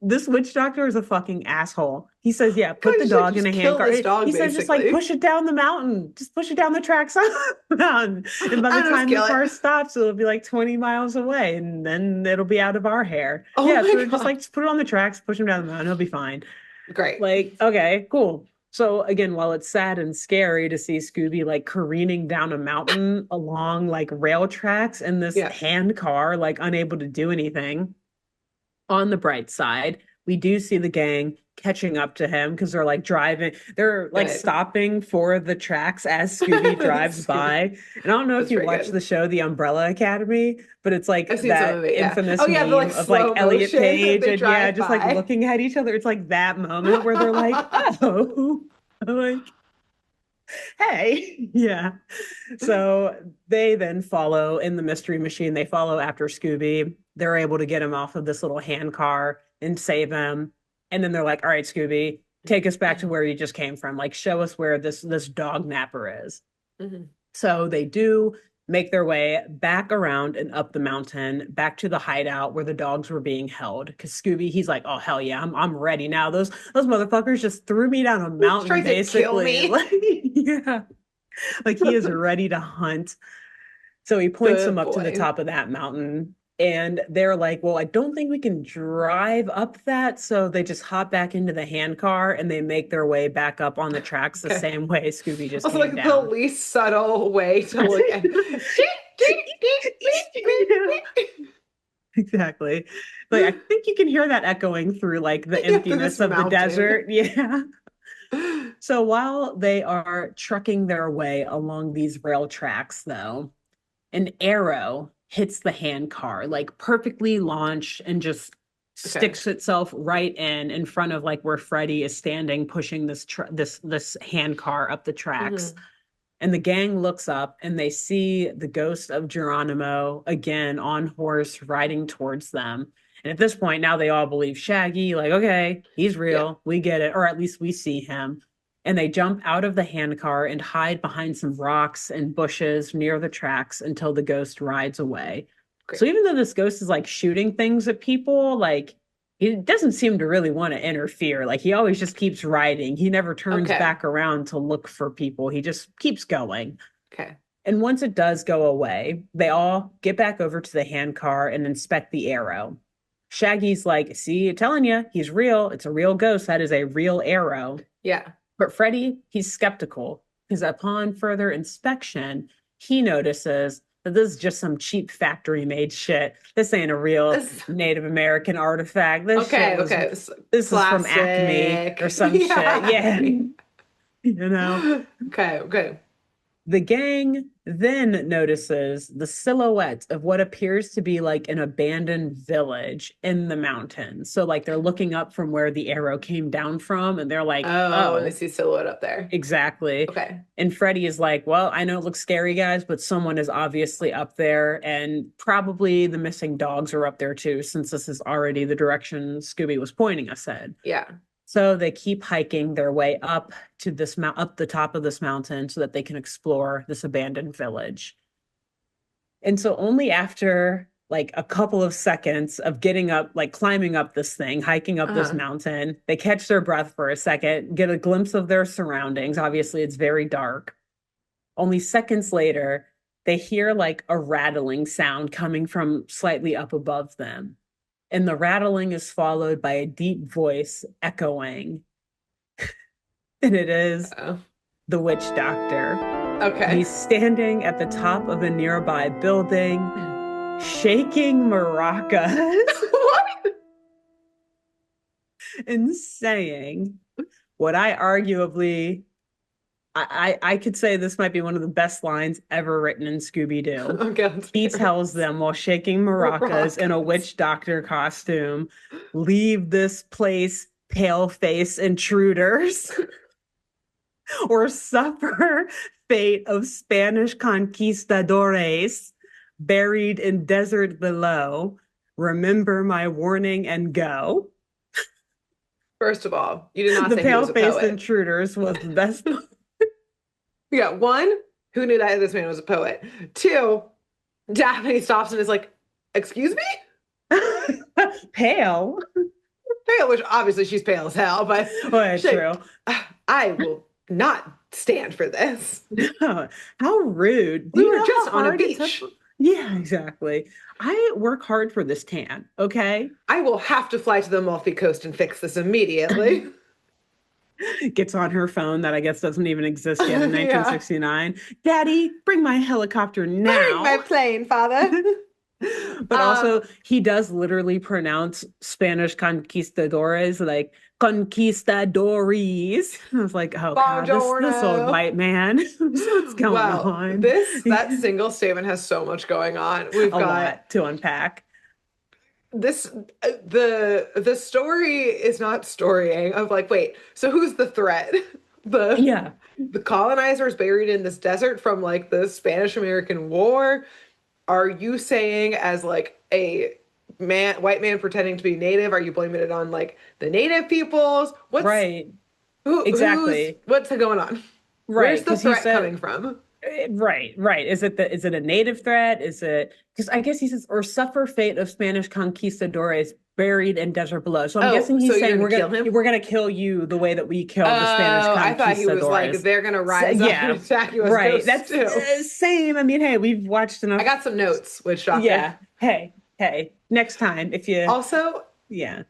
This witch doctor is a fucking asshole. He says, yeah, put the Just like dog in just a hand kill car. this dog He says, just like basically. push it down the mountain. Just push it down the tracks on the mountain. And by the I don't time the kill car it. stops, it'll be like 20 miles away and then it'll be out of our hair. Oh Yeah, my so just God. like just put it on the tracks, push him down the mountain, he'll be fine. Great. Like, okay, cool. So again, while it's sad and scary to see Scooby like careening down a mountain along like rail tracks and this Yeah. hand car like unable to do anything, on the bright side, we do see the gang catching up to him because they're like driving, they're like Good. stopping for the tracks as Scooby drives That's good. by. And I don't know if That's you pretty watched good. the show The Umbrella Academy, but it's like I've seen some that of it, yeah. infamous Oh yeah, the like meme of like slow Elliot motion Page they and yeah, drive just like by. looking at each other. It's like that moment where they're like, oh, like, hey, yeah. So they then follow in the mystery machine. They follow after Scooby. They're able to get him off of this little hand car and save him. And then they're like, all right, Scooby, take us back to where you just came from. Like, show us where this Dognapper is. Mhm. So they do make their way back around and up the mountain, back to the hideout where the dogs were being held. Because Scooby, he's like, oh hell yeah, I'm ready now. Those motherfuckers just threw me down a He's mountain, trying to kill basically. me. Like, yeah. Like he is ready to hunt. So he points them Good up to the boy. top of that mountain. And they're like, well, I don't think we can drive up that. So they just hop back into the handcar and they make their way back up on the tracks the Okay. same way Scooby just Also, came like the down. least subtle way to look at. Yeah, exactly. Like I think you can hear that echoing through like the Yeah, through emptiness this of the mountain. desert. Yeah. So while they are trucking their way along these rail tracks, though, an arrow hits the handcar, like perfectly launched and just Okay. sticks itself right in front of like where Freddy is standing, pushing this handcar up the tracks. Hmm. And the gang looks up and they see the ghost of Geronimo again on horse riding towards them. And at this point, now they all believe Shaggy, like, okay, he's Yeah. real. We get it. Or at least we see him. And they jump out of the handcar and hide behind some rocks and bushes near the tracks until the ghost rides away. So Great. even though this ghost is like shooting things at people, like he doesn't seem to really want to interfere. Like he always just keeps riding. He never turns Okay. back around to look for people. He just keeps going. Okay. And once it does go away, they all get back over to the handcar and inspect the arrow. Shaggy's like, see, I'm telling you, he's real. It's a real ghost. That is a real arrow. Yeah. But Freddy, he's skeptical because upon further inspection, he notices that this is just some cheap factory made shit. This ain't a real This- Native American artifact. This Okay. shit was, Okay. this is from Acme Classic. or some shit. Yeah. Yeah. You know? Okay. Okay. The gang then notices the silhouette of what appears to be like an abandoned village in the mountains. So, like, they're looking up from where the arrow came down from, and they're like, Oh, and they oh, see silhouette up there. exactly. Okay. And Freddy is like, well, I know it looks scary, guys, but someone is obviously up there, and probably the missing dogs are up there too, since this is already the direction Scooby was pointing us at. Yeah. So they keep hiking their way up to up the top of this mountain so that they can explore this abandoned village. And so only after like a couple of seconds of getting up, like climbing up this thing, hiking up this Uh-huh. mountain, they catch their breath for a second, get a glimpse of their surroundings. Obviously, it's very dark. Only seconds later, they hear like a rattling sound coming from slightly up above them. And the rattling is followed by a deep voice echoing. And it is Oh. the witch doctor. Okay. He's standing at the top of a nearby building, shaking maracas What? and saying what I could say this might be one of the best lines ever written in Scooby-Doo. Okay, let's He hear tells it. them while shaking maracas in a witch doctor costume, leave this place, pale-face intruders, or suffer fate of Spanish conquistadores buried in desert below. Remember my warning and go. First of all, you did not The say he was a pale-faced poet. intruders was the best. We got one, who knew that this man was a poet? Two, Daphne stops and is like, excuse me? Pale. Pale, which obviously she's pale as hell, but Well, she- true. I will not stand for this. How rude. Do We you were know just how on a hard it took- beach. Yeah, exactly. I work hard for this tan, okay? I will have to fly to the Amalfi Coast and fix this immediately. Gets on her phone that I guess doesn't even exist yet in Yeah. 1969. Daddy, bring my helicopter Bring now. my plane, father. But also, he does literally pronounce Spanish conquistadores like conquistadores. I was like, oh God, this old Buongiorno. white man. What's going Wow, on? that single statement has so much going on. We've A got lot to unpack. this the story is not storying of like, wait, so who's the threat? Yeah. The colonizers buried in this desert from like the Spanish American War. Are you saying as like a white man pretending to be native, are you blaming it on like the native peoples? Right. Exactly. What's going on? Right. Where's the 'Cause he threat said, coming from? right. Is it a native threat? Is it because I guess he says or suffer fate of Spanish conquistadores buried in desert below. So I'm Oh, guessing so he's you're saying gonna kill him? we're gonna kill you the way that we killed the Spanish Oh, I thought he was like, conquistadors. they're gonna So, rise up and yeah, attack you as right. ghosts That's too. same. I mean, hey, we've watched I enough. got some notes, Witch Doctor. Yeah. Hey. Next time, if you, Also, yeah.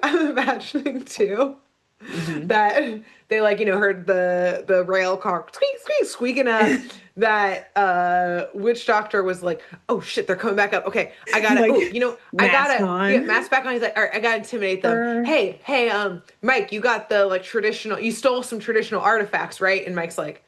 I'm imagining too Hmm. that they like, heard the rail car squeak, squeak, squeaking up. That Witch Doctor was like, oh shit, they're coming back up. Okay, I gotta, Like I mask gotta get on. mask back on. He's like, all right, I gotta intimidate them. Brr. Hey, Mike, you got the like traditional, you stole some traditional artifacts, right? And Mike's like,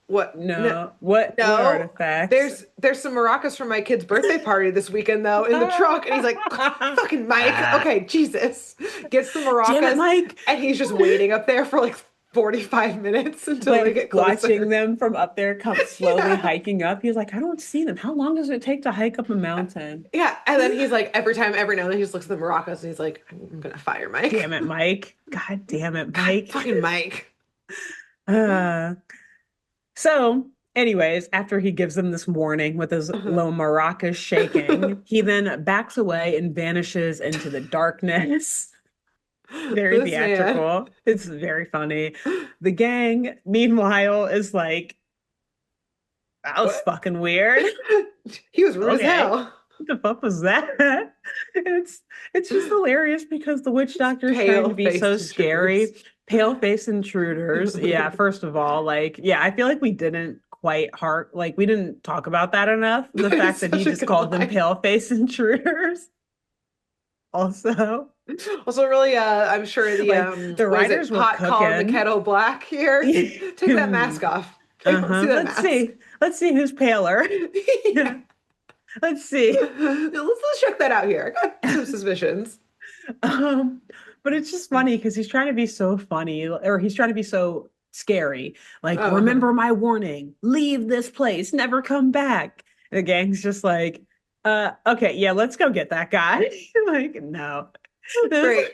what? No, No. What no. artifacts? There's some maracas from my kid's birthday party this weekend though in the trunk, and he's like, "Fucking Mike, okay, Jesus." Gets the Damn it, maracas, Mike. and he's just waiting up there for like 45 minutes until they Like get watching closer. them from up there come slowly Yeah, hiking up. He's like, I don't see them. How long does it take to hike up a mountain? yeah. And then he's like, every now and then he just looks at the maracas and he's like, "I'm gonna fire Mike." Damn it, Mike. God damn it, God, Mike. fucking Mike. Uh, so, anyways, after he gives them this warning with his Uh-huh. low maracas shaking, he then backs away and vanishes into the darkness. Very This man, theatrical. It's very funny. The gang, meanwhile, is like, that was what? fucking weird. He was rude as Okay. hell. What the fuck was that? It's it's just hilarious because the witch doctor is trying to be so Pale-faced intruders. scary. Pale face intruders. Yeah, first of all, like, yeah, I feel like we didn't quite like we didn't talk about that enough. The fact It's that he such a just good called them line. pale face intruders. Also, Also, really, I'm sure the like the what is it? writers were Pot calling the cooking. kettle black here. Take that mask off. I don't see Uh-huh. that mask. Let's see who's paler. Yeah. Let's see. Let's check that out here. I got some suspicions. Um, but it's just funny because he's trying to be so funny, or he's trying to be so scary. Like, Uh-huh. remember my warning, leave this place, never come back. And the gang's just like, okay, yeah, let's go get that guy. Like, no. This, Great.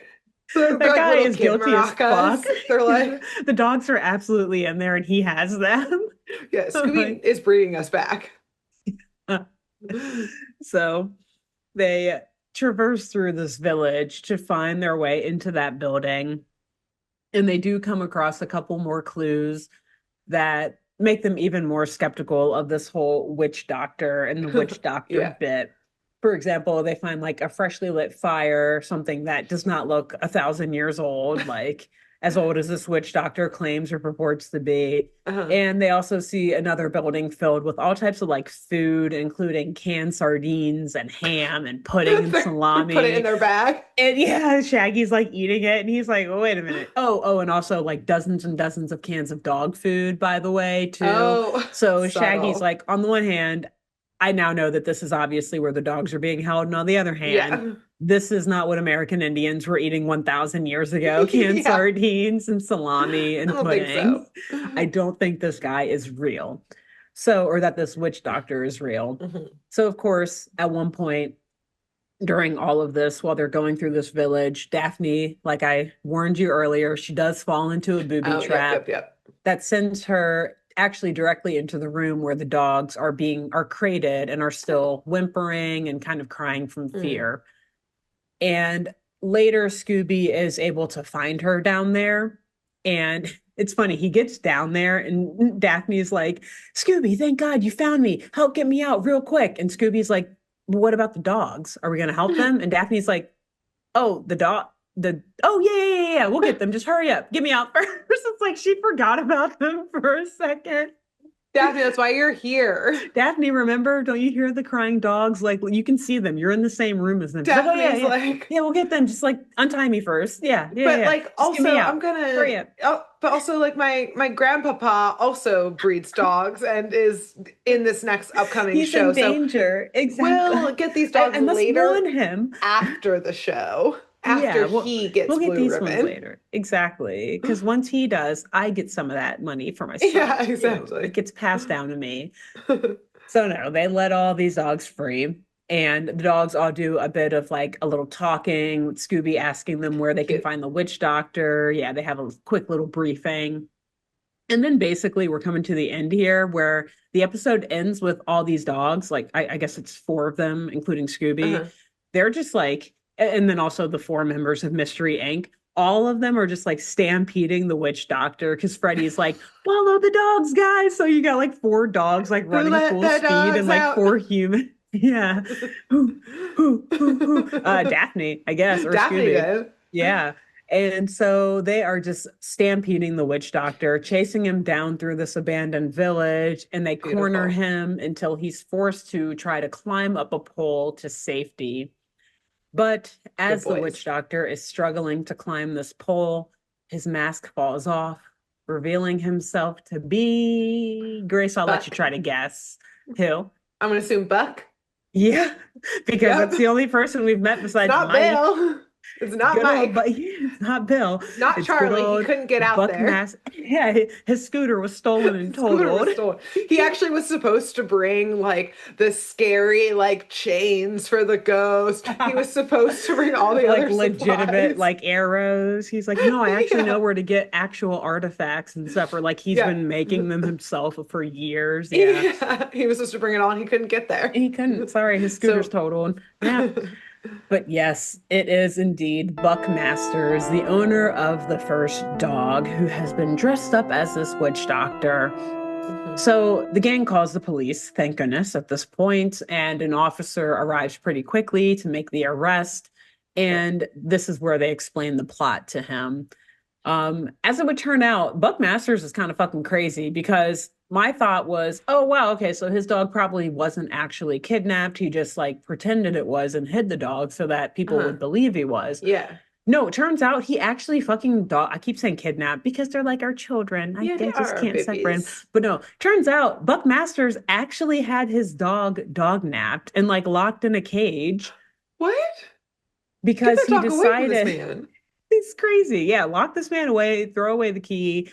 So they're that like guy little is kid guilty as fuck. maracas. They're like, The dogs are absolutely in there and he has them. yeah, Scooby Like, is bringing us back. so they traverse through this village to find their way into that building. And they do come across a couple more clues that make them even more skeptical of this whole witch doctor and the witch doctor Yeah. bit. For example, they find like a freshly lit fire, something that does not look 1,000 years old, like as old as this witch doctor claims or purports to be. Uh-huh. And they also see another building filled with all types of like food, including canned sardines and ham and pudding and They put it in salami. their bag. And yeah, Shaggy's like eating it, and he's like, oh, "Wait a minute! And also like dozens and dozens of cans of dog food, by the way, too." Oh, So Shaggy's subtle. like, on the one hand, I now know that this is obviously where the dogs are being held, and on the other hand, Yeah. this is not what American Indians were eating 1,000 years ago: canned Yeah. sardines and salami I and don't think so. pudding. I don't think this guy is real. So, or that this witch doctor is real. Mhm. So, of course, at one point during all of this, while they're going through this village, Daphne, like I warned you earlier, she does fall into a booby Oh, trap yep. that sends her actually directly into the room where the dogs are crated and are still whimpering and kind of crying from Mm. fear. And later, Scooby is able to find her down there. And it's funny, he gets down there and Daphne's like, Scooby, thank God you found me. Help get me out real quick. And Scooby's like, well, what about the dogs? Are we going to help them? And Daphne's like, oh, oh, yeah. We'll get them. Just hurry up. Get me out first. It's like she forgot about them for a second. Daphne, that's why you're here. Daphne, remember? Don't you hear the crying dogs? Like you can see them. You're in the same room as them. She's like, oh Daphne's yeah. like, Yeah, we'll get them. Just like untie me first. but Yeah. like Just get also me I'm out. gonna Hurry up. oh, but also like my grandpapa also breeds dogs and is in this next upcoming He's show. in So danger. we'll Exactly. get these I, dogs I must later warn him. after the show, Yeah, after well, he gets we'll get blue these ones ribbon. later. Exactly. Because once he does, I get some of that money for Yeah, myself too. It exactly. gets passed down to me. So no, they let all these dogs free. And the dogs all do a bit of like a little talking, with Scooby asking them where they can Cute. find the witch doctor. Yeah, they have a quick little briefing. And then basically we're coming to the end here where the episode ends with all these dogs, like I guess it's four of them, including Scooby. Uh-huh. They're just like and then also the four members of Mystery Inc. All of them are just like stampeding the witch doctor because Freddy's like, follow the dogs, guys. So you got like four dogs like Who running let full the speed and dogs like out? four humans. Yeah. Who. Daphne, I guess, or Daphne Scooby. did. Yeah. And so they are just stampeding the witch doctor, chasing him down through this abandoned village, and they corner Beautiful. him until he's forced to try to climb up a pole to safety. But Good as the witch boys. doctor is struggling to climb this pole, his mask falls off, revealing himself to be Grace. I'll let you Buck. try to guess who. I'm gonna assume Buck. Yeah, because Yep. that's the only person we've met It's besides not Mike. Bill. It's not Good old, Mike. but it's not Bill. It's not It's good Charlie. He old couldn't get out Buck there. Mass. Yeah, his scooter was stolen and Scooter totaled. was stolen. He actually was supposed to bring like the scary like chains for the ghost. He was supposed to bring all the Like other legitimate supplies. like arrows. He's like, no, I actually know Yeah. where to get actual artifacts and stuff. Or like he's Yeah. been making them himself for years. Yeah. Yeah. He was supposed to bring it all and he couldn't get there. He couldn't. Sorry, his scooter's So totaled. Yeah. But yes, it is indeed Buck Masters, the owner of the first dog, who has been dressed up as this witch doctor. Mhm. So the gang calls the police, thank goodness, at this point, and an officer arrives pretty quickly to make the arrest. Good. And this is where they explain the plot to him. As it would turn out, Buck Masters is kind of fucking crazy because my thought was, oh wow, okay, so his dog probably wasn't actually kidnapped. He just like pretended it was and hid the dog so that people Uh-huh. would believe he was. Yeah. No, it turns out he actually fucking dog. I keep saying kidnapped because they're like our children. Yeah, they I are just our can't separate them. babies. But no, turns out Buck Masters actually had his dog napped and like locked in a cage What? Get because their he dog away from this decided man. it's crazy. Yeah, lock this man away, throw away the key,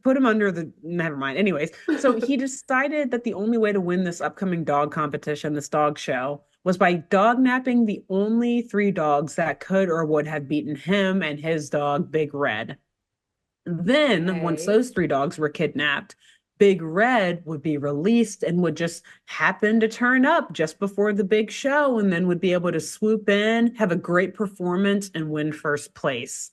put him under the. Never mind. Anyways, so he decided that the only way to win this upcoming dog competition, this dog show, was by dog napping the only three dogs that could or would have beaten him and his dog, Big Red. Then, once Okay. those three dogs were kidnapped, Big Red would be released and would just happen to turn up just before the big show and then would be able to swoop in, have a great performance, and win first place.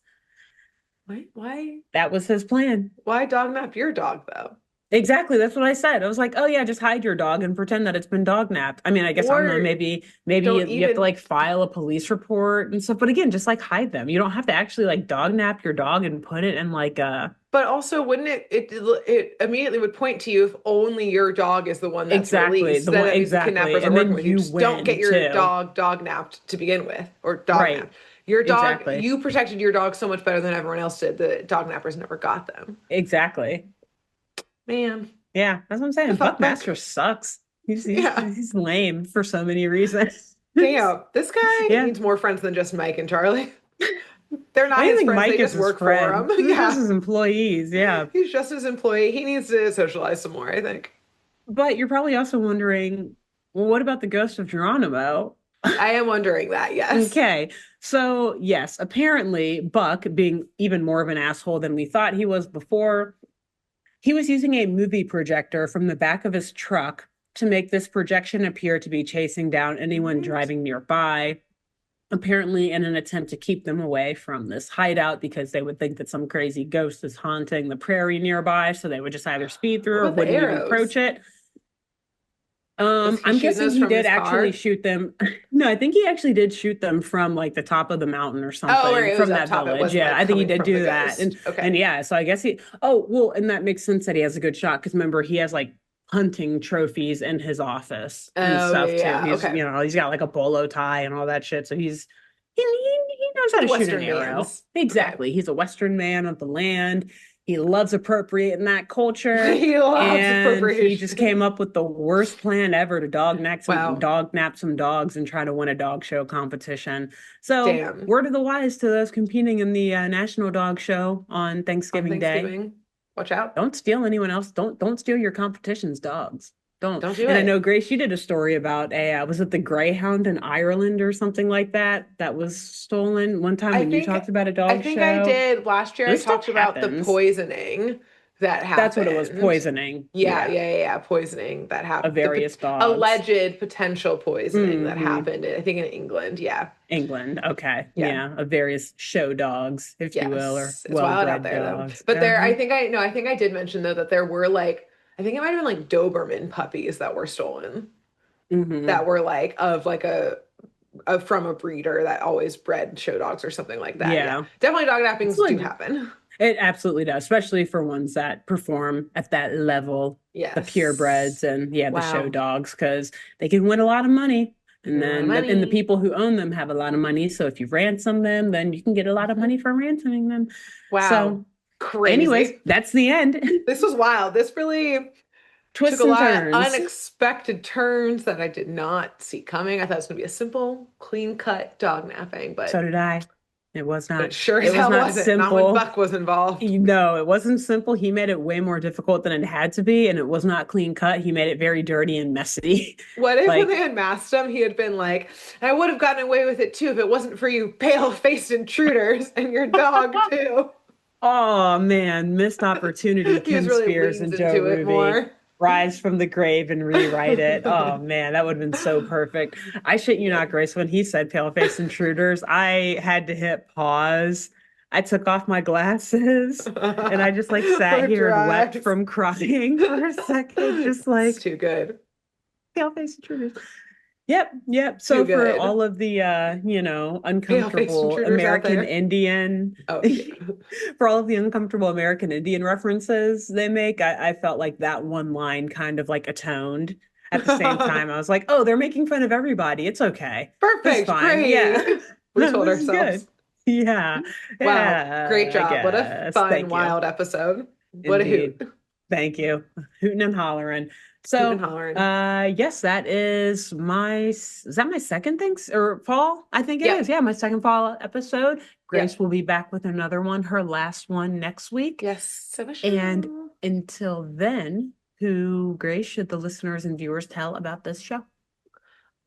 Why? That was his plan. Why dog nap your dog though? Exactly. That's what I said. I was like, oh yeah, just hide your dog and pretend that it's been dog napped. I mean, I guess I don't know, Or maybe don't you have to even. like file a police report and stuff. But again, just like hide them. You don't have to actually like dog nap your dog and put it in like a But also, wouldn't it immediately would point to you if only your dog is the one that's exactly released? the Then one that means the exactly. kidnappers are And working then with you. you Just don't get win your too. dog napped to begin with, or dog Right. napped. Your dog, Exactly. you protected your dog so much better than everyone else did. The dog nappers never got them. Exactly. Man, Yeah, that's what I'm the saying. fuck Buck. Buckmaster sucks. Yeah. He's lame for so many reasons. Damn, this guy Yeah. needs more friends than just Mike and Charlie. They're I not don't his think friends, Mike they is just his work for friend. him. They're just Yeah. his employees. Yeah. He's just his employee. He needs to socialize some more, I think. But you're probably also wondering, well, what about the ghost of Geronimo? I am wondering that, yes. Okay. So, yes, apparently Buck, being even more of an asshole than we thought he was before, he was using a movie projector from the back of his truck to make this projection appear to be chasing down anyone Right. driving nearby, apparently in an attempt to keep them away from this hideout because they would think that some crazy ghost is haunting the prairie nearby. So they would just either speed What through or about the wouldn't even arrows? approach it. Was he I'm shooting guessing those he from did his actually car? shoot them. No, I think he actually did shoot them from like the top of the mountain or Oh, where something it was from up that top. It village. wasn't Yeah, like I think he coming did from the do that. ghost. And Okay. yeah, so I guess he oh well, and that makes sense that he has a good shot because remember he has like hunting trophies in his office and Oh, yeah, stuff too. yeah. He's Okay. he's got like a bolo tie and all that shit. So he knows how The to shoot an Western arrow. man's. Okay. Exactly. He's a Western man of the land. He loves appropriating that culture. He loves And he just came appropriation. up with the worst plan ever to Wow. dog nap some dogs and try to win a dog show competition. So, Damn. word of the wise to those competing in the National Dog Show on On Thanksgiving Day: Thanksgiving. Watch out. don't steal anyone else. Don't steal your competition's dogs. Don't. Don't do And I know it. Grace, you did a story about a was it the Greyhound in Ireland or something like that that was stolen one time I when you think talked about a I dog think I show. did last year. I This stuff talked about the happens. poisoning. that happened. That's what it was, poisoning. Yeah. Poisoning that happened. Of various dogs. Alleged potential poisoning that happened, I think, in England. Yeah. England. Okay. Yeah. Of various show dogs, if you will, or it's wild out there, dogs. Though. But there, I think I did mention, though, that there were like, I think it might have been like Doberman puppies that were stolen. That were like of like from a breeder that always bred show dogs or something like that. Yeah. Definitely dog nappings do happen. It absolutely does, especially for ones that perform at that level. Yes. The purebreds and the show dogs, because they can win a lot of money. And then and the people who own them have a lot of money. So if you ransom them, then you can get a lot of money for ransoming them. Wow. So crazy. Anyways, that's the end. This was wild. This really took a lot of unexpected turns that I did not see coming. I thought it was going to be a simple, clean-cut dog napping, but so did I. It was not. But sure as hell wasn't. Simple. Not when Buck was involved. No, it wasn't simple. He made it way more difficult than it had to be, and it was not clean cut. He made it very dirty and messy. What if when they had masked him, he had been like, I would have gotten away with it too if it wasn't for you pale-faced intruders and your dog too. Oh man, missed opportunity. Ken really Spears and Joe Ruby. Rise from the grave and rewrite it. Oh man, that would have been so perfect. I shit you not, Grace. When he said pale-faced intruders, I had to hit pause. I took off my glasses and I just sat here and wept from crying for a second. Just like, it's too good. Pale-faced intruders. Yep. So for all of the uncomfortable American Indian, for all of the uncomfortable American Indian references they make, I felt like that one line kind of atoned. At the same time, I was like, oh, they're making fun of everybody. It's okay. Perfect. It's fine. Great. Yeah. We told ourselves. Good. Yeah. Wow. Great job. What a fun, wild episode. What a hoot. Thank you. Hooting and hollering. So, yes, that is my second things or fall? I think it is. Yeah, my second fall episode. Grace will be back with another one, her last one next week. Yes. And until then, who, Grace, should the listeners and viewers tell about this show?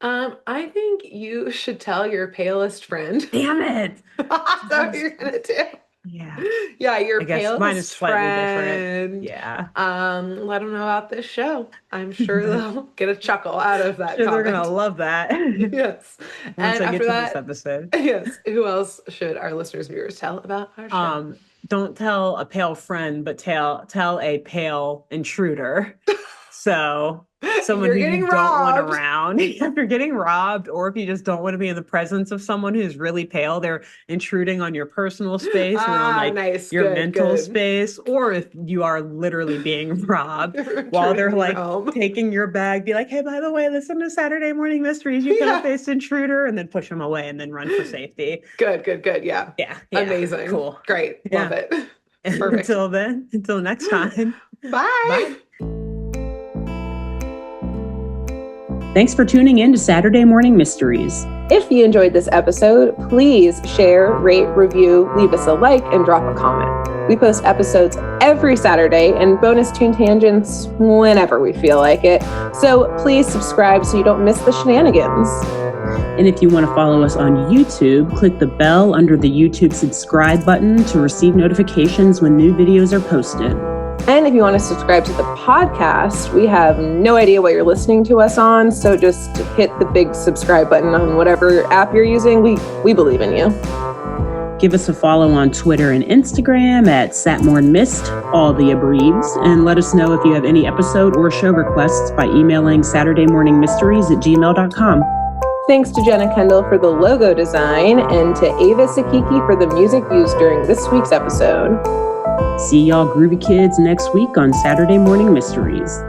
I think you should tell your palest friend. Damn it. That's what you're going to do. Yeah, your palest mine is slightly friend. Different. Yeah. Let them know about this show. I'm sure they'll get a chuckle out of that. They're gonna love that. Yes. Once I get to this episode. Yes. Who else should our listeners, viewers tell about our show? Don't tell a pale friend, but tell a pale intruder. So someone who you don't want around. If you're getting robbed, or if you just don't want to be in the presence of someone who's really pale, they're intruding on your personal space or on your mental space, or if you are literally being robbed while they're taking your bag, be like, hey, by the way, listen to Saturday Morning Mysteries, you pale-faced intruder, and then push them away and then run for safety. Good. Yeah. Amazing. Cool. Great. Love it. Perfect. Until next time. Bye. Thanks for tuning in to Saturday Morning Mysteries. If you enjoyed this episode, please share, rate, review, leave us a like, and drop a comment. We post episodes every Saturday and bonus tune tangents whenever we feel like it. So please subscribe so you don't miss the shenanigans. And if you want to follow us on YouTube, click the bell under the YouTube subscribe button to receive notifications when new videos are posted. And if you want to subscribe to the podcast, we have no idea what you're listening to us on, so just hit the big subscribe button on whatever app you're using. We believe in you. Give us a follow on Twitter and Instagram at SatmornMist, all the abreves, and let us know if you have any episode or show requests by emailing SaturdayMorningMysteries@gmail.com. Thanks to Jenna Kendall for the logo design and to Ava Sakiki for the music used during this week's episode. See y'all groovy kids next week on Saturday Morning Mysteries.